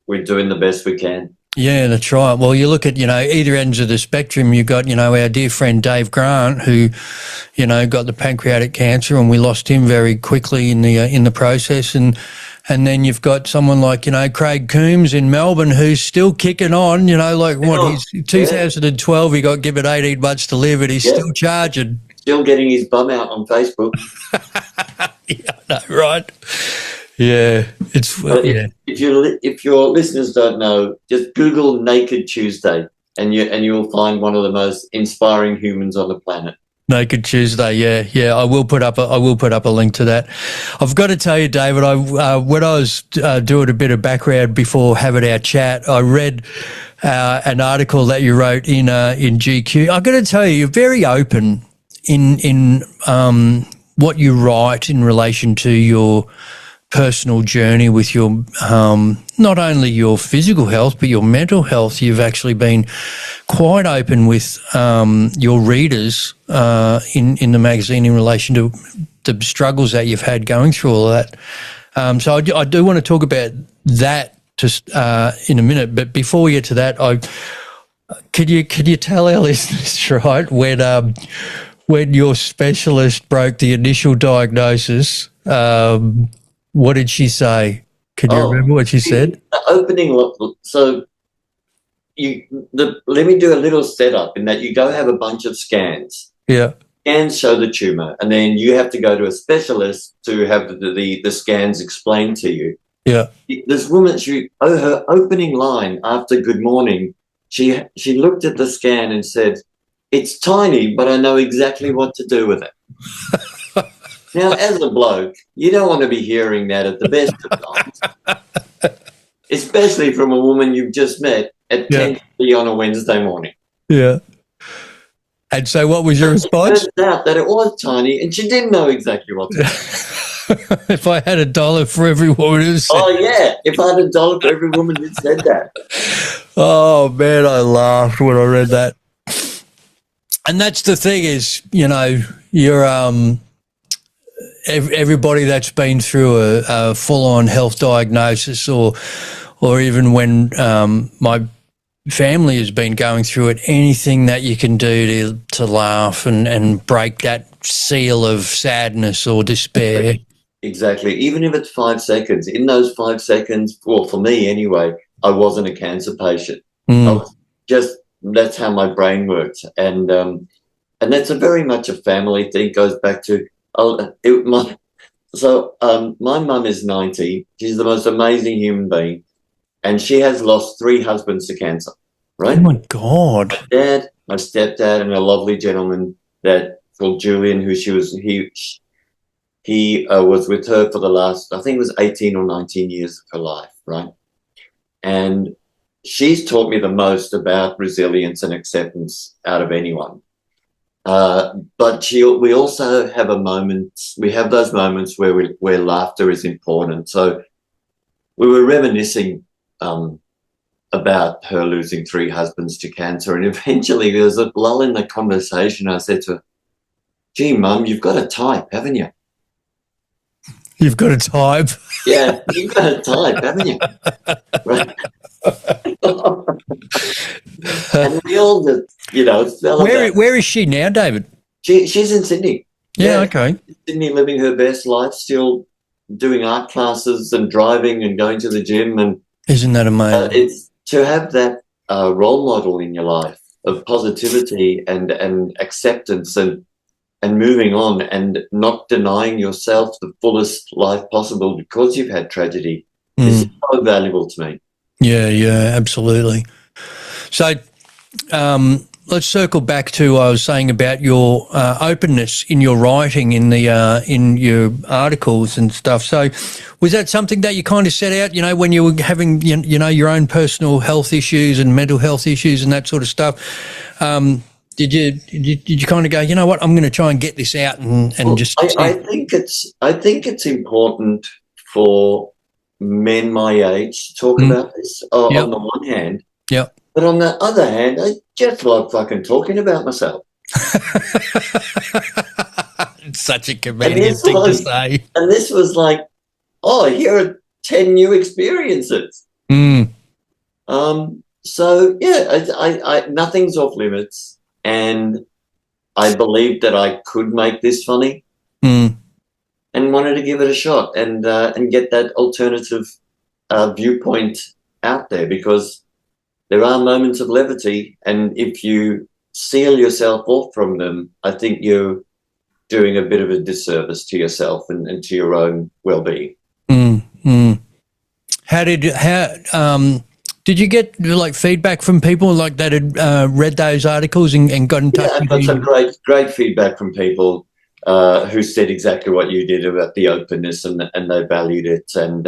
we're doing the best we can. Yeah, that's right. Well, you look at, either ends of the spectrum. You've got, our dear friend Dave Grant, who, got the pancreatic cancer, and we lost him very quickly in the process. And then you've got someone like, Craig Coombs in Melbourne, who's still kicking on. He's 2012. He got given 18 months to live, and he's still charging. Still getting his bum out on Facebook. Yeah, I know, right? Yeah, if your listeners don't know, just Google Naked Tuesday, and you'll find one of the most inspiring humans on the planet. Naked Tuesday, yeah. I will put up a link to that. I've got to tell you, David, when I was doing a bit of background before having our chat, I read an article that you wrote in GQ. I've got to tell you, you're very open in what you write in relation to your personal journey with your not only your physical health but your mental health. You've actually been quite open with your readers in the magazine in relation to the struggles that you've had going through all of that. So I do want to talk about that just in a minute, but before we get to that, could you tell our listeners, right, when your specialist broke the initial diagnosis, what did she say? Can you remember what she said? The opening. So, let me do a little setup in that you go have a bunch of scans. Yeah. Scans show the tumor, and then you have to go to a specialist to have the scans explained to you. Yeah. This woman, her opening line after good morning, she looked at the scan and said, "It's tiny, but I know exactly what to do with it." Now, as a bloke, you don't want to be hearing that at the best of times, especially from a woman you've just met at 10:30 on a Wednesday morning. Yeah. And so what was your response? It turns out that it was tiny, and she didn't know exactly what to do. If I had $1 for every woman who said if I had $1 for every woman that said that. Oh, man, I laughed when I read that. And that's the thing is, you're everybody that's been through a full-on health diagnosis, or even when my family has been going through it, anything that you can do to laugh and break that seal of sadness or despair. Exactly. Even if it's 5 seconds, in those 5 seconds, well, for me anyway, I wasn't a cancer patient. I was that's how my brain works. And that's very much a family thing. It goes back to, my mum is 90. She's the most amazing human being, and she has lost 3 husbands to cancer, right? Oh, my God. My dad, my stepdad, and a lovely gentleman called Julian, he was with her for the last, I think it was 18 or 19 years of her life, right? And she's taught me the most about resilience and acceptance out of anyone. But we also have those moments where laughter is important. So we were reminiscing about her losing 3 husbands to cancer, and eventually there was a lull in the conversation. I said to her, "Gee, Mum, you've got a type, haven't you?" You've got a type? Yeah, you've got a type, haven't you? Right. And we all just, Where is she now, David? She's in Sydney. Yeah, okay. Sydney, living her best life, still doing art classes and driving and going to the gym. And isn't that amazing? It's to have that role model in your life of positivity and acceptance and moving on and not denying yourself the fullest life possible because you've had tragedy is so valuable to me. Yeah, absolutely. So let's circle back to what I was saying about your openness in your writing in your articles and stuff. So was that something that you kind of set out, when you were having, your own personal health issues and mental health issues and that sort of stuff? Did you kind of go, you know what, I'm going to try and get this out and just? I think it's important for men my age to talk about this. On the one hand, but on the other hand, I just love fucking talking about myself. It's such a Canadian thing to say. And this was like, here are 10 new experiences. So yeah, I nothing's off limits, and I believed that I could make this funny, and wanted to give it a shot and get that alternative viewpoint out there, because there are moments of levity, and if you seal yourself off from them, I think you're doing a bit of a disservice to yourself and to your own well-being. How did you get feedback from people that had read those articles and got in touch? Yeah, I got some great feedback from people who said exactly what you did about the openness, and they valued it. And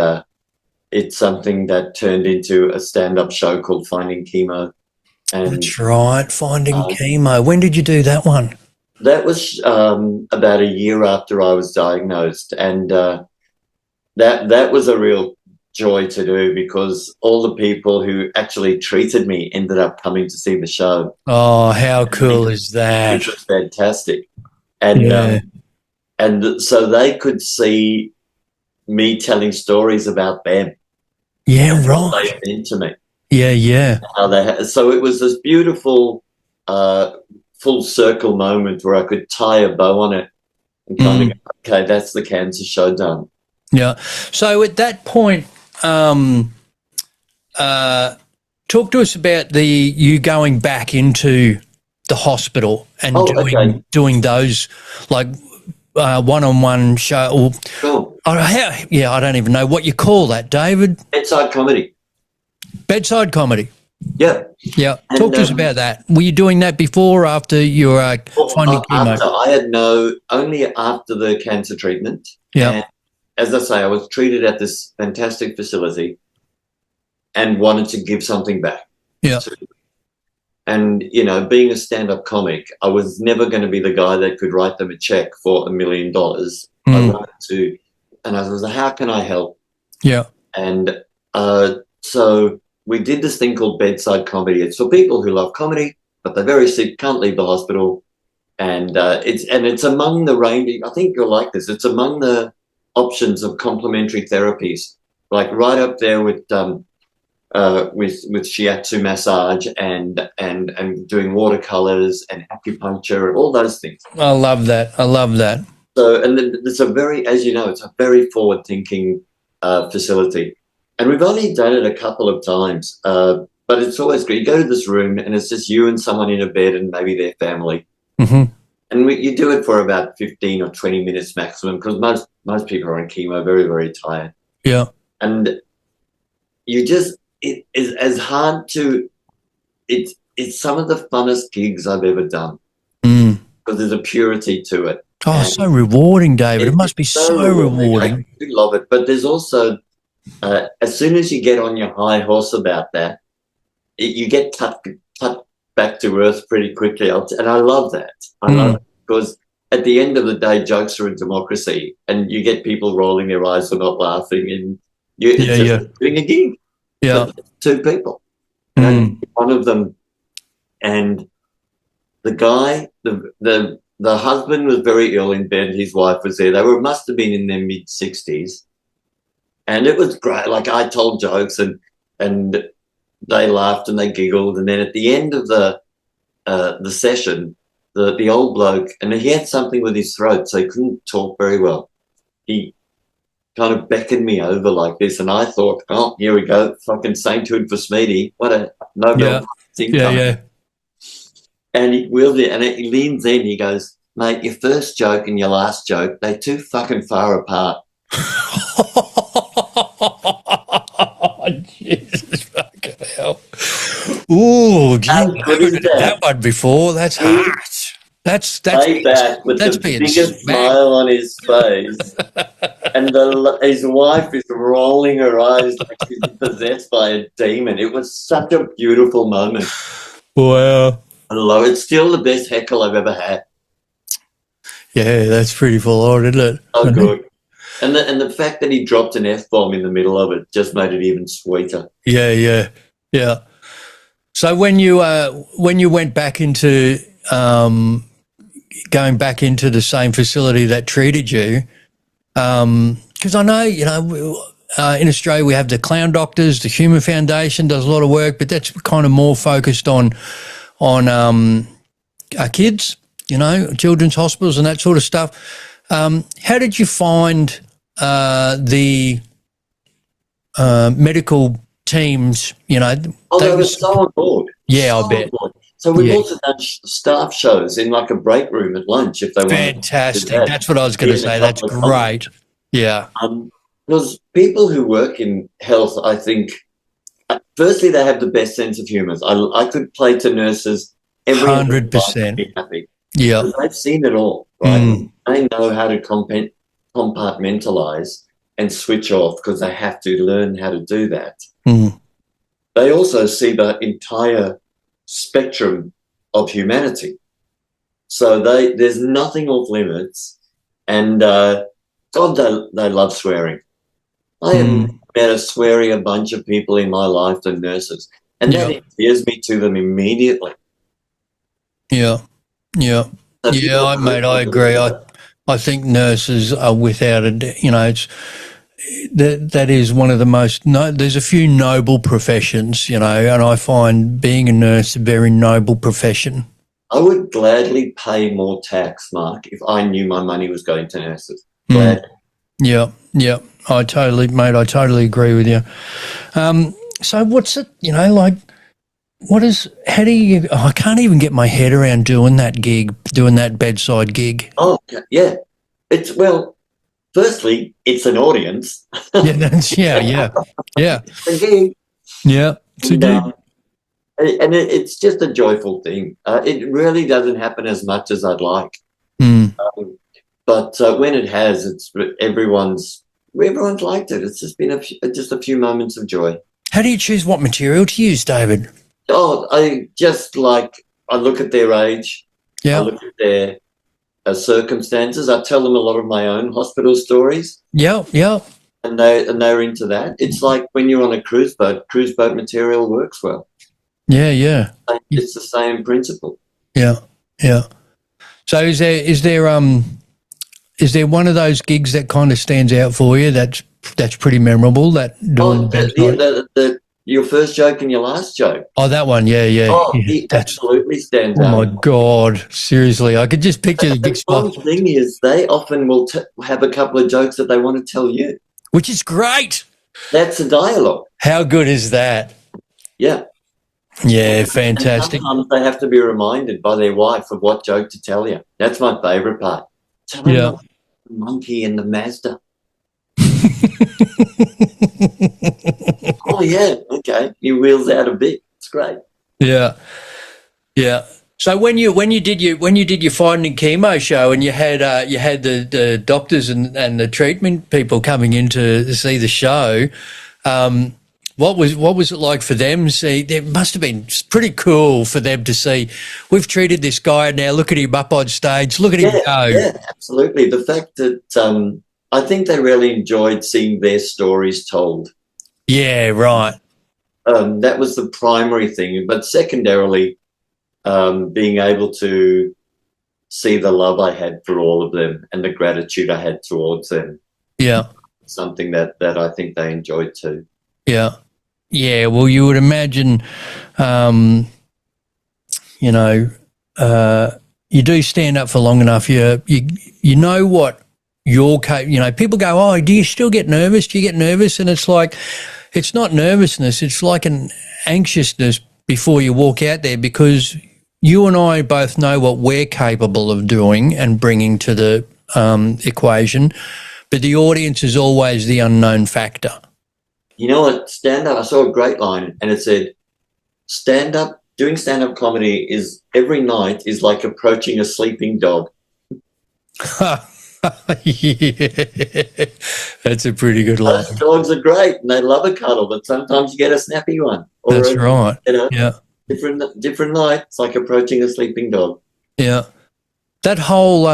it's something that turned into a stand-up show called Finding Chemo. And, that's right, Finding Chemo. When did you do that one? That was about a year after I was diagnosed, and that was a real joy to do, because all the people who actually treated me ended up coming to see the show. Oh, how cool is that? Which was fantastic. And and so they could see me telling stories about them. Yeah, right. They meant to me. Yeah. So it was this beautiful full circle moment where I could tie a bow on it and kind of go, okay, that's the cancer show done. Yeah. So at that point, talk to us about you going back into the hospital and doing those one-on-one show. Or, cool. I don't even know what you call that, David. Bedside comedy. Bedside comedy. Yeah. Yeah. Talk to us about that. Were you doing that before or after your Finding Chemo? I had only after the cancer treatment. Yeah. And as I say, I was treated at this fantastic facility and wanted to give something back. Yeah. And, being a stand-up comic, I was never going to be the guy that could write them a check for $1 million. I wanted to, and I was like, how can I help? Yeah. And so we did this thing called bedside comedy. It's for people who love comedy, but they're very sick, can't leave the hospital. And it's among the range, I think you'll like this, it's among the options of complementary therapies, like right up there with shiatsu massage and doing watercolors and acupuncture and all those things. I love that. So, and then it's it's a very forward-thinking facility, and we've only done it a couple of times, but it's always great. You go to this room and it's just you and someone in a bed and maybe their family, and you do it for about 15 or 20 minutes maximum, because most people are on chemo, very, very tired. Yeah, and it is as hard to. It's some of the funnest gigs I've ever done, because there's a purity to it. Oh, and so rewarding, David. It must be so rewarding. I love it. But there's also, as soon as you get on your high horse about that, you get cut back to earth pretty quickly. And I love that. I love it, because at the end of the day, jokes are a democracy, and you get people rolling their eyes or not laughing, and it's just doing a gig. Yeah. But two people. And one of them, and the guy, the husband was very ill in bed. His wife was there. They must have been in their mid-60s. And it was great. Like, I told jokes and they laughed and they giggled. And then at the end of the session, the old bloke, and he had something with his throat, so he couldn't talk very well. He kind of beckoned me over like this, and I thought, oh, here we go, fucking sainthood for Smeety. What a Nobel thing. Yeah. And he wheels it, and he leans in. He goes, mate, your first joke and your last joke, they're too fucking far apart. Jesus. hell. Ooh, gee, I How good haven't is had that? that one before. That's harsh. That's Lay back with that's the being biggest smacked. smile on his face, and his wife is rolling her eyes like she's possessed by a demon. It was such a beautiful moment. Wow. Hello, it's still the best heckle I've ever had. Yeah, that's pretty full on, isn't it? Oh, good. And the fact that he dropped an F-bomb in the middle of it just made it even sweeter. Yeah. So when you went back into going back into the same facility that treated you, because I know in Australia we have the clown doctors, the Humour Foundation does a lot of work, but that's kind of more focused on our kids, children's hospitals and that sort of stuff. How did you find the medical teams? They were so on board. Yeah, I bet. So we've also done staff shows in like a break room at lunch if they want. Fantastic. That's what I was going to say. That's great. Yeah. Because people who work in health, I think, firstly, they have the best sense of humour. I could play to nurses every 100%. happy. Yeah. They've seen it all, right? They know how to compartmentalise and switch off because they have to learn how to do that. They also see the entire spectrum of humanity. So there's nothing off limits. And God, they love swearing. I have met a swearier bunch of people in my life than nurses. And that endears me to them immediately. Yeah. Mate, I agree. I think nurses are without it's that is one of the most. There's a few noble professions, and I find being a nurse a very noble profession. I would gladly pay more tax, Mark, if I knew my money was going to nurses. Gladly. Yeah. I totally agree with you. So what's it? How do you? I can't even get my head around doing that bedside gig. Oh yeah, firstly, it's an audience. Yeah. It's a gig. Yeah, it's a gig. And it's just a joyful thing. It really doesn't happen as much as I'd like. But when it has, everyone's liked it. It's just been a few moments of joy. How do you choose what material to use, David? Oh, I look at their age. Yeah. I look at their circumstances. I tell them a lot of my own hospital stories. Yeah. And they're into that. It's like when you're on a cruise boat material works well. Yeah. It's the same principle. Yeah. So is there one of those gigs that kind of stands out for you that's pretty memorable? Your first joke and your last joke. Oh, that one, yeah. Oh, it absolutely stands out. Oh, my God, seriously. I could just picture the gig spot. The thing is, they often will have a couple of jokes that they want to tell you. Which is great. That's a dialogue. How good is that? Yeah. Yeah, fantastic. And sometimes they have to be reminded by their wife of what joke to tell you. That's my favourite part. Tell them about the monkey and the Mazda. Oh yeah, okay. He wheels out a bit. It's great. Yeah. So when you did your Finding Chemo show and you had the doctors and the treatment people coming in to see the show, what was it like for them? See, it must have been pretty cool for them to see. We've treated this guy now. Look at him up on stage. Look at him go. Yeah, absolutely. The fact that I think they really enjoyed seeing their stories told. Yeah, right. That was the primary thing. But secondarily, being able to see the love I had for all of them and the gratitude I had towards them. Yeah. Something that I think they enjoyed too. Yeah. Yeah, well, you would imagine, you do stand up for long enough, you know what people go, oh, do you still get nervous? Do you get nervous? And it's like, it's not nervousness. It's like an anxiousness before you walk out there, because you and I both know what we're capable of doing and bringing to the equation, but the audience is always the unknown factor. you know what, stand-up, I saw a great line, and it said, doing stand-up comedy is every night is like approaching a sleeping dog. Yeah, that's a pretty good line. Those dogs are great, and they love a cuddle, but sometimes you get a snappy one. Or That's right. Yeah. Different night, it's like approaching a sleeping dog. Yeah. That whole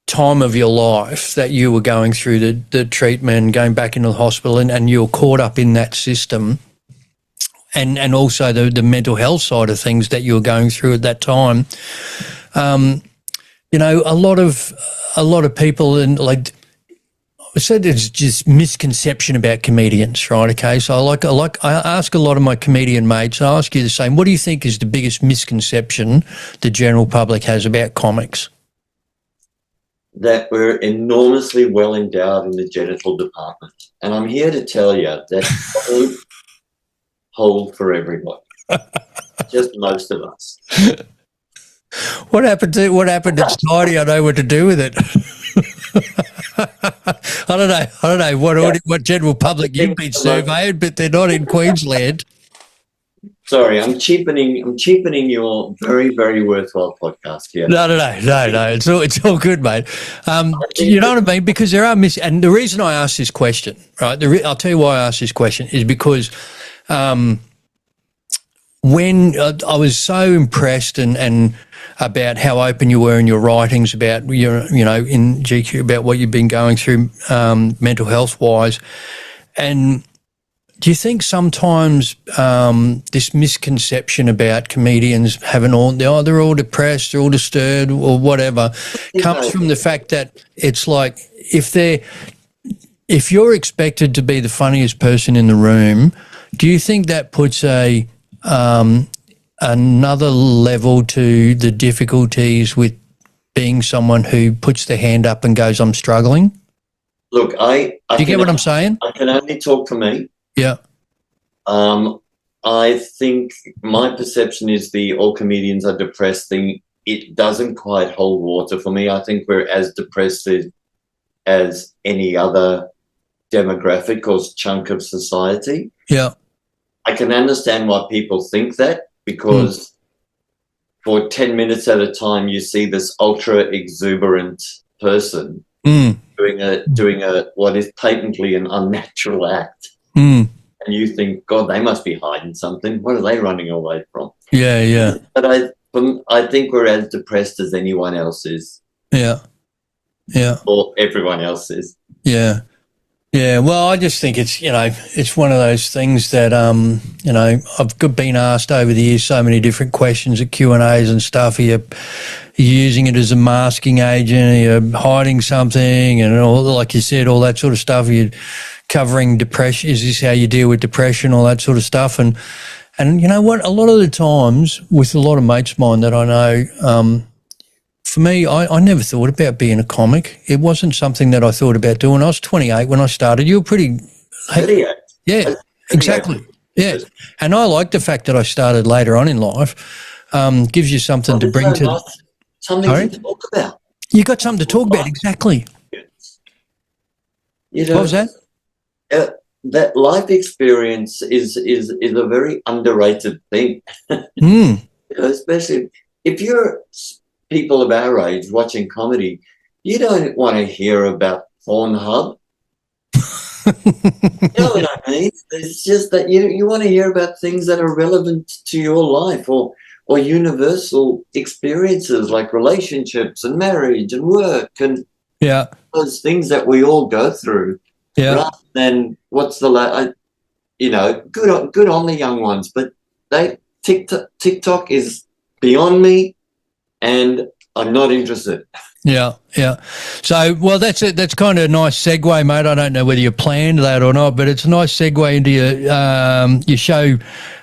time of your life that you were going through the treatment, going back into the hospital, and you were caught up in that system, and also the mental health side of things that you were going through at that time. You know, a lot of people, and like I said, there's just misconception about comedians, right? Okay, so I ask a lot of my comedian mates. I ask you the same. What do you think is the biggest misconception the general public has about comics? That we're enormously well endowed in the genital department, and I'm here to tell you that hold for everybody, just most of us. What happened to Spidey? I know what to do with it. I don't know what general public you've been surveyed, but they're not in Queensland. Sorry, I'm cheapening your very, very worthwhile podcast here. No. It's all good, mate. You know what I mean? Because there are and the reason I asked this question, right? I'll tell you why I asked this question is because when I was so impressed and about how open you were in your writings about your, you know, in GQ about what you've been going through mental health wise, and do you think sometimes this misconception about comedians having they're all depressed, they're all disturbed or whatever, comes from the fact that it's like if you're expected to be the funniest person in the room, do you think that puts another level to the difficulties with being someone who puts their hand up and goes, "I'm struggling"? Look, do you get what I'm saying? I can only talk for me. Yeah. I think my perception is the all comedians are depressed thing. It doesn't quite hold water for me. I think we're as depressed as any other demographic or chunk of society. Yeah. I can understand why people think that, because for 10 minutes at a time you see this ultra exuberant person doing a what is patently an unnatural act. And you think, God, they must be hiding something. What are they running away from? Yeah. But I think we're as depressed as anyone else is. Yeah. Or everyone else is. Yeah. Well, I just think it's, you know, it's one of those things that, you know, I've been asked over the years so many different questions at Q&As and stuff. Are you using it as a masking agent? Are you hiding something? And all, like you said, all that sort of stuff. Are you covering depression? Is this how you deal with depression? All that sort of stuff. And you know what? A lot of the times with a lot of mates of mine that I know, for me, I never thought about being a comic. It wasn't something that I thought about doing. I was 28 when I started. You were pretty... 38. Yeah, exactly. Yeah. And I like the fact that I started later on in life. Gives you something to bring to... Something to talk about. You got something to talk about, exactly. You know, what was that? That life experience is a very underrated thing. You know, especially if you're people of our age watching comedy, you don't want to hear about Pornhub. You know what I mean? It's just that you want to hear about things that are relevant to your life or universal experiences like relationships and marriage and work and those things that we all go through. Yeah. Rather than what's the you know, good on the young ones, but TikTok is beyond me, and I'm not interested. Yeah. So, well, that's it. That's kind of a nice segue, mate. I don't know whether you planned that or not, but it's a nice segue into your show,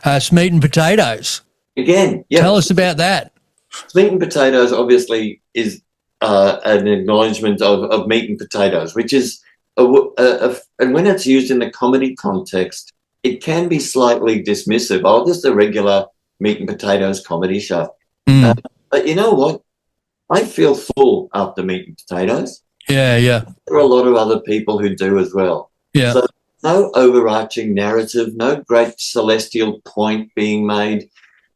Smiedt and Potatoes. Again, yeah. Tell us about that. Smiedt and Potatoes obviously is an acknowledgement of meat and potatoes, which is and when it's used in the comedy context, it can be slightly dismissive. Oh, just a regular meat and potatoes comedy show. But you know what? I feel full after meat and potatoes. Yeah. There are a lot of other people who do as well. Yeah. So no overarching narrative, no great celestial point being made,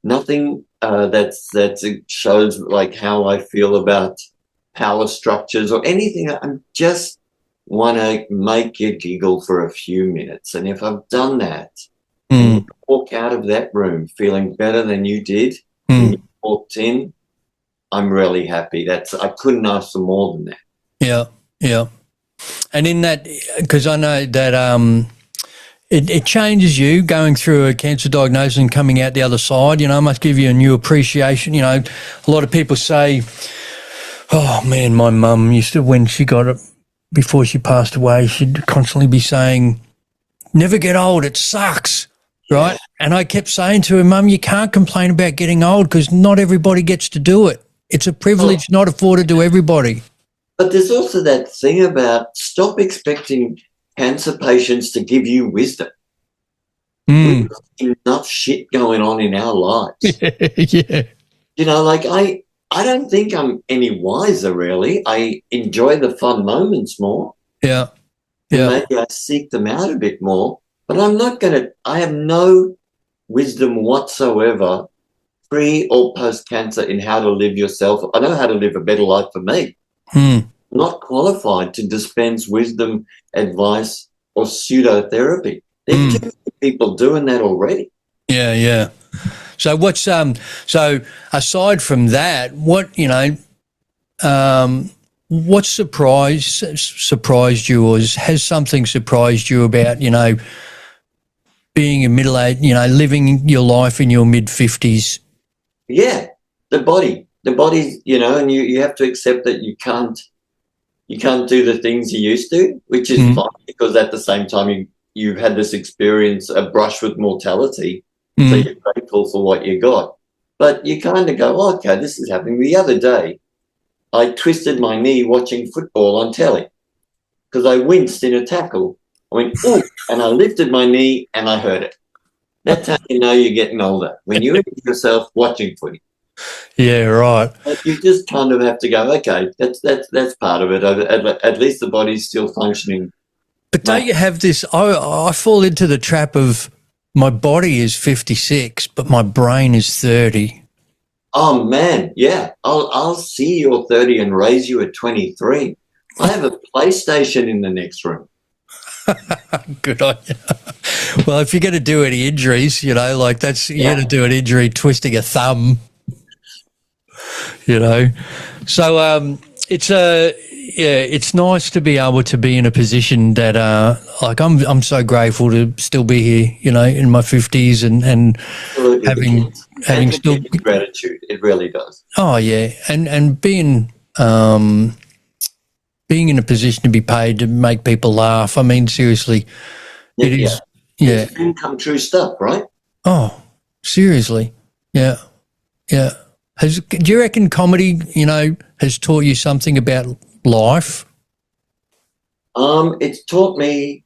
nothing that shows like how I feel about power structures or anything. I just want to make you giggle for a few minutes. And if I've done that, and you walk out of that room feeling better than you did when you walked in, I'm really happy. I couldn't ask for more than that. Yeah, yeah. And in that, because I know that it changes you going through a cancer diagnosis and coming out the other side, must give you a new appreciation. A lot of people say, oh, man, my mum used to, when she got it, before she passed away, she'd constantly be saying, never get old, it sucks, right? And I kept saying to her, Mum, you can't complain about getting old because not everybody gets to do it. It's a privilege not afforded to everybody. But there's also that thing about stop expecting cancer patients to give you wisdom. We've got enough shit going on in our lives. Yeah. I don't think I'm any wiser, really. I enjoy the fun moments more. Yeah. And maybe I seek them out a bit more. But I have no wisdom whatsoever pre or post-cancer in how to live yourself. I know how to live a better life for me. Not qualified to dispense wisdom, advice, or pseudo-therapy. There are too many people doing that already. Yeah, yeah. So what's so aside from that, what surprised you, or has something surprised you about being a middle age, living your life in your mid-50s? Yeah, the body, and you have to accept that you can't do the things you used to, which is fine, because at the same time you've had this experience, a brush with mortality. So you're grateful for what you got. But you kind of go, oh, okay, this is happening. The other day, I twisted my knee watching football on telly because I winced in a tackle. I went, ooh, and I lifted my knee and I hurt it. That's how you know you're getting older, when you injure yourself watching footy. Yeah, right. But you just kind of have to go, okay, that's part of it. At least the body's still functioning. But don't you have this, I fall into the trap of, my body is 56, but my brain is 30. Oh, man, yeah. I'll see you're 30 and raise you at 23. I have a PlayStation in the next room. Good on you. Well, if you're going to do any injuries, you're going to do an injury twisting a thumb, So it's nice to be able to be in a position that, I'm so grateful to still be here, in my 50s and having still gratitude. It really does. Oh yeah, and being in a position to be paid to make people laugh. I mean, seriously, it is. Yeah, it's income true stuff, right? Oh, seriously, yeah. Do you reckon comedy, has taught you something about life? It's taught me,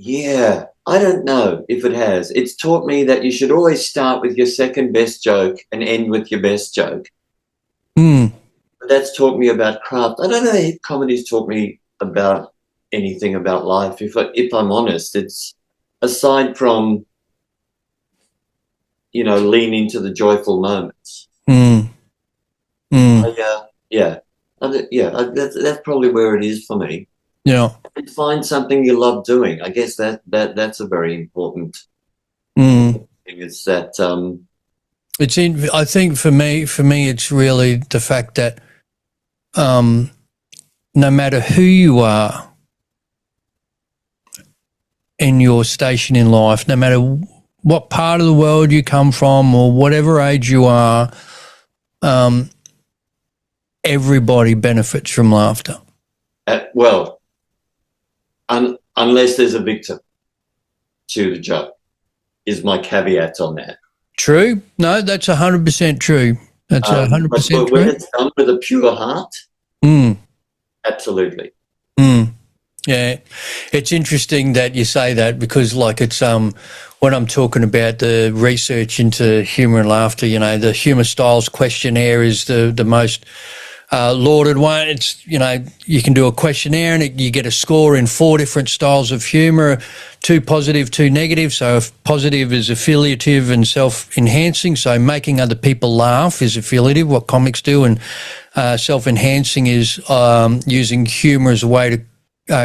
I don't know if it has. It's taught me that you should always start with your second best joke and end with your best joke. That's taught me about craft. I don't know if comedy's taught me about anything about life. If I'm honest, it's aside from, lean into the joyful moments. That's probably where it is for me. Yeah. And find something you love doing. I guess that's a very important thing. Is that I think for me, it's really the fact that no matter who you are in your station in life, no matter what part of the world you come from or whatever age you are, everybody benefits from laughter. Unless there's a victim to the joke, is my caveat on that. True. No, that's 100% true. That's 100% true. When it's done with a pure heart, absolutely. Yeah, it's interesting that you say that because, it's when I'm talking about the research into humour and laughter, the Humour Styles questionnaire is the most lauded one. It's, you can do a questionnaire and you get a score in 4 different styles of humour, 2 positive, 2 negative. So if positive is affiliative and self-enhancing, so making other people laugh is affiliative, what comics do, and self-enhancing is using humour as a way to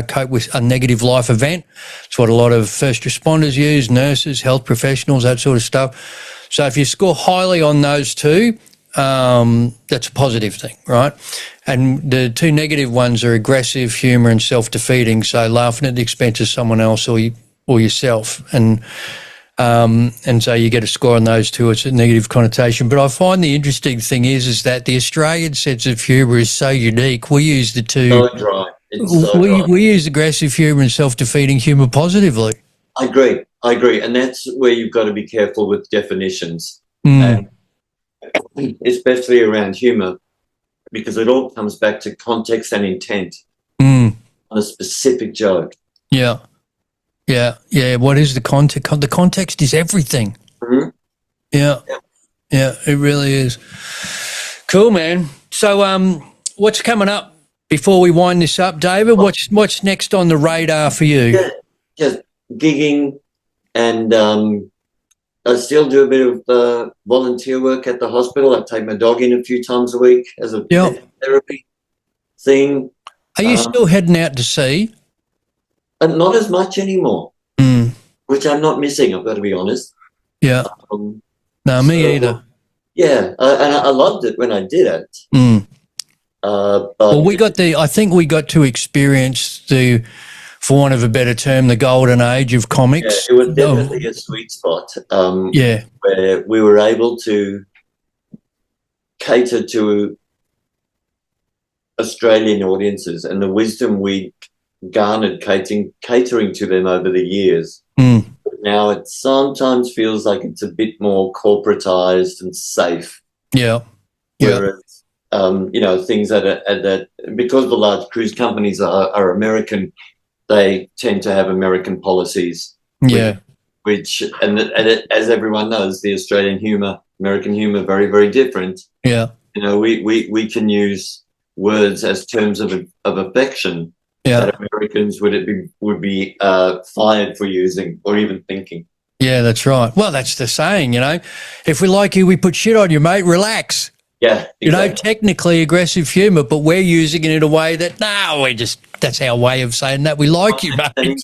cope with a negative life event. It's what a lot of first responders use, nurses, health professionals, that sort of stuff. So if you score highly on those 2, that's a positive thing, right? And the 2 negative ones are aggressive, humour, and self-defeating. So laughing at the expense of someone else or yourself, and so you get a score on those 2. It's a negative connotation. But I find the interesting thing is that the Australian sense of humour is so unique. We use the 2. So dry. It's so dry. We use aggressive humour and self-defeating humour positively. I agree, and that's where you've got to be careful with definitions. Especially around humour, because it all comes back to context and intent on a specific joke. Yeah. What is the context? The context is everything. Mm-hmm. Yeah, it really is. Cool, man. So, what's coming up before we wind this up, David? What's next on the radar for you? Just gigging, and I still do a bit of volunteer work at the hospital. I take my dog in a few times a week as a therapy thing. Are you still heading out to sea? Not as much anymore, which I'm not missing, I've got to be honest. Yeah. No, me either. Yeah, and I loved it when I did it. But I think we got to experience for want of a better term, the golden age of comics. Yeah, it was definitely a sweet spot. Where we were able to cater to Australian audiences and the wisdom we garnered catering to them over the years. Now it sometimes feels like it's a bit more corporatized and safe. Yeah. Whereas, things that because the large cruise companies are American, they tend to have American policies. Yeah. Which as everyone knows, the Australian humour, American humour, very, very different. Yeah. We can use words as terms of affection that Americans would be fired for using or even thinking. Yeah, that's right. Well, that's the saying, if we like you, we put shit on you, mate. Relax. Yeah, exactly. Technically aggressive humour, but we're using it in a way that, that's our way of saying that we like you, mate.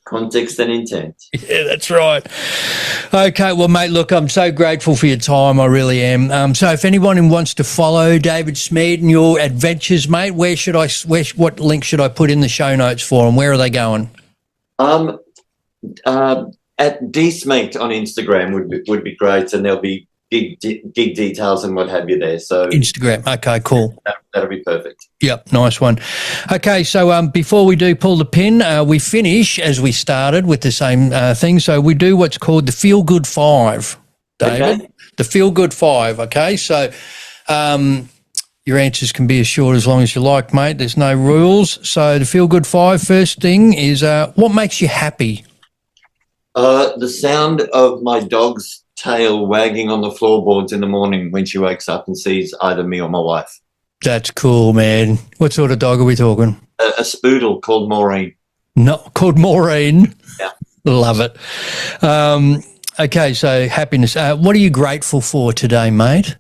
Context and intent. Yeah, that's right. Okay, well, mate, look, I'm so grateful for your time. I really am. So if anyone wants to follow David Smiedt and your adventures, mate, what link should I put in the show notes for them? Where are they going? At dsmate on Instagram would be great, and there'll be gig details and what have you there. So Instagram. Okay, cool. That'll be perfect. Yep, nice one. Okay, so before we do pull the pin, we finish as we started with the same thing. So we do what's called the Feel Good 5, David. Okay. The Feel Good 5, okay? So your answers can be as short as long as you like, mate. There's no rules. So the Feel Good 5, first thing is what makes you happy? The sound of my dog's tail wagging on the floorboards in the morning when she wakes up and sees either me or my wife. That's cool, man. What sort of dog are we talking? A spoodle called Maureen. No, called Maureen. Yeah. Love it. Okay, so happiness. What are you grateful for today, mate?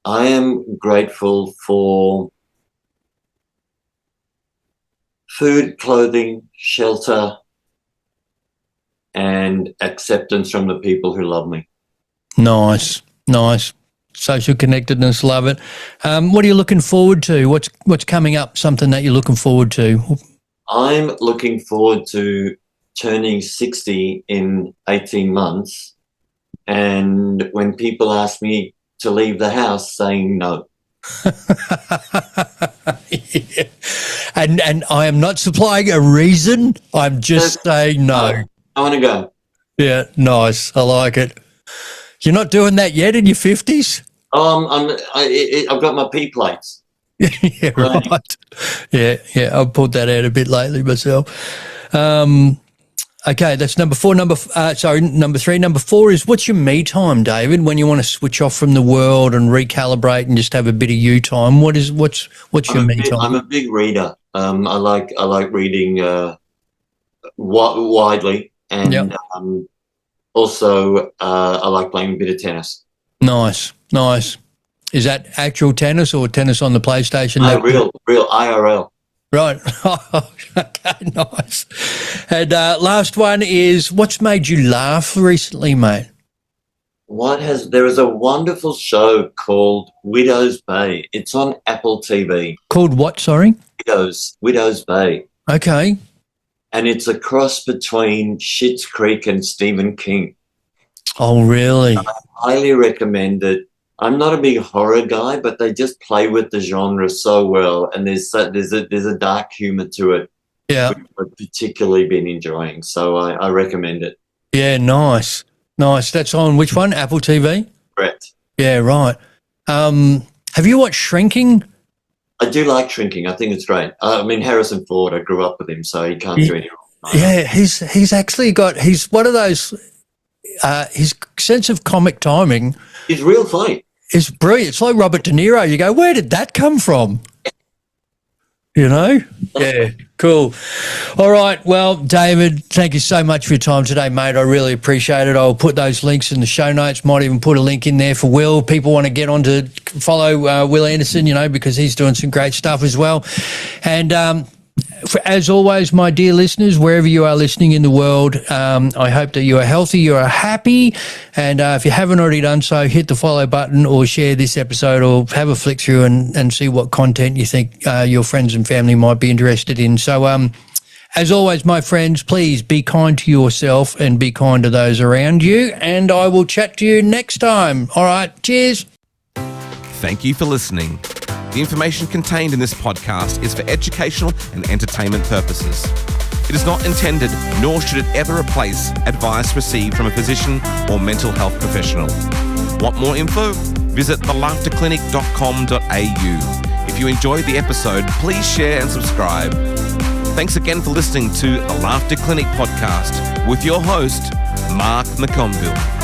I am grateful for food, clothing, shelter, and acceptance from the people who love me. Nice. Social connectedness, love it. What are you looking forward to? What's coming up, something that you're looking forward to? I'm looking forward to turning 60 in 18 months, and when people ask me to leave the house, saying no. Yeah. And I am not supplying a reason. I'm just saying no. I want to go. Yeah, nice. I like it. You're not doing that yet in your 50s? I've got my P plates. Yeah, right. Yeah. I've pulled that out a bit lately myself. Okay, that's number 4. Number 3. Number 4 is, what's your me time, David? When you want to switch off from the world and recalibrate and just have a bit of you time, what's your me time? I'm a big reader. I like reading widely, and also I like playing a bit of tennis. Nice. Is that actual tennis or tennis on the PlayStation? Real IRL. Right. Okay, nice. And last one is, what's made you laugh recently, mate? There is a wonderful show called Widow's Bay. It's on Apple TV. Called what, sorry? Widow's Bay. Okay. And it's a cross between Schitt's Creek and Stephen King. Oh, really? I highly recommend it. I'm not a big horror guy, but they just play with the genre so well, and there's a dark humour to it. Yeah, which I've particularly been enjoying, so I recommend it. Yeah, nice. That's on which one? Apple TV? Correct. Yeah, right. Have you watched Shrinking? I do like Shrinking. I think it's great. I mean, Harrison Ford, I grew up with him, so he can't do any wrong. Yeah, he's actually he's one of those, his sense of comic timing. He's real funny. It's brilliant. It's like Robert De Niro. You go, where did that come from? You know? Yeah, cool. All right. Well, David, thank you so much for your time today, mate. I really appreciate it. I'll put those links in the show notes. Might even put a link in there for Will. People want to get on to follow Will Anderson, because he's doing some great stuff as well. And as always, my dear listeners, wherever you are listening in the world, I hope that you are healthy, you are happy, and if you haven't already done so, hit the follow button or share this episode or have a flick through and see what content you think your friends and family might be interested in. So as always, my friends, please be kind to yourself and be kind to those around you, and I will chat to you next time. All right, cheers. Thank you for listening. The information contained in this podcast is for educational and entertainment purposes. It is not intended, nor should it ever replace, advice received from a physician or mental health professional. Want more info? Visit thelaughterclinic.com.au. If you enjoyed the episode, please share and subscribe. Thanks again for listening to the Laughter Clinic podcast with your host, Mark McConville.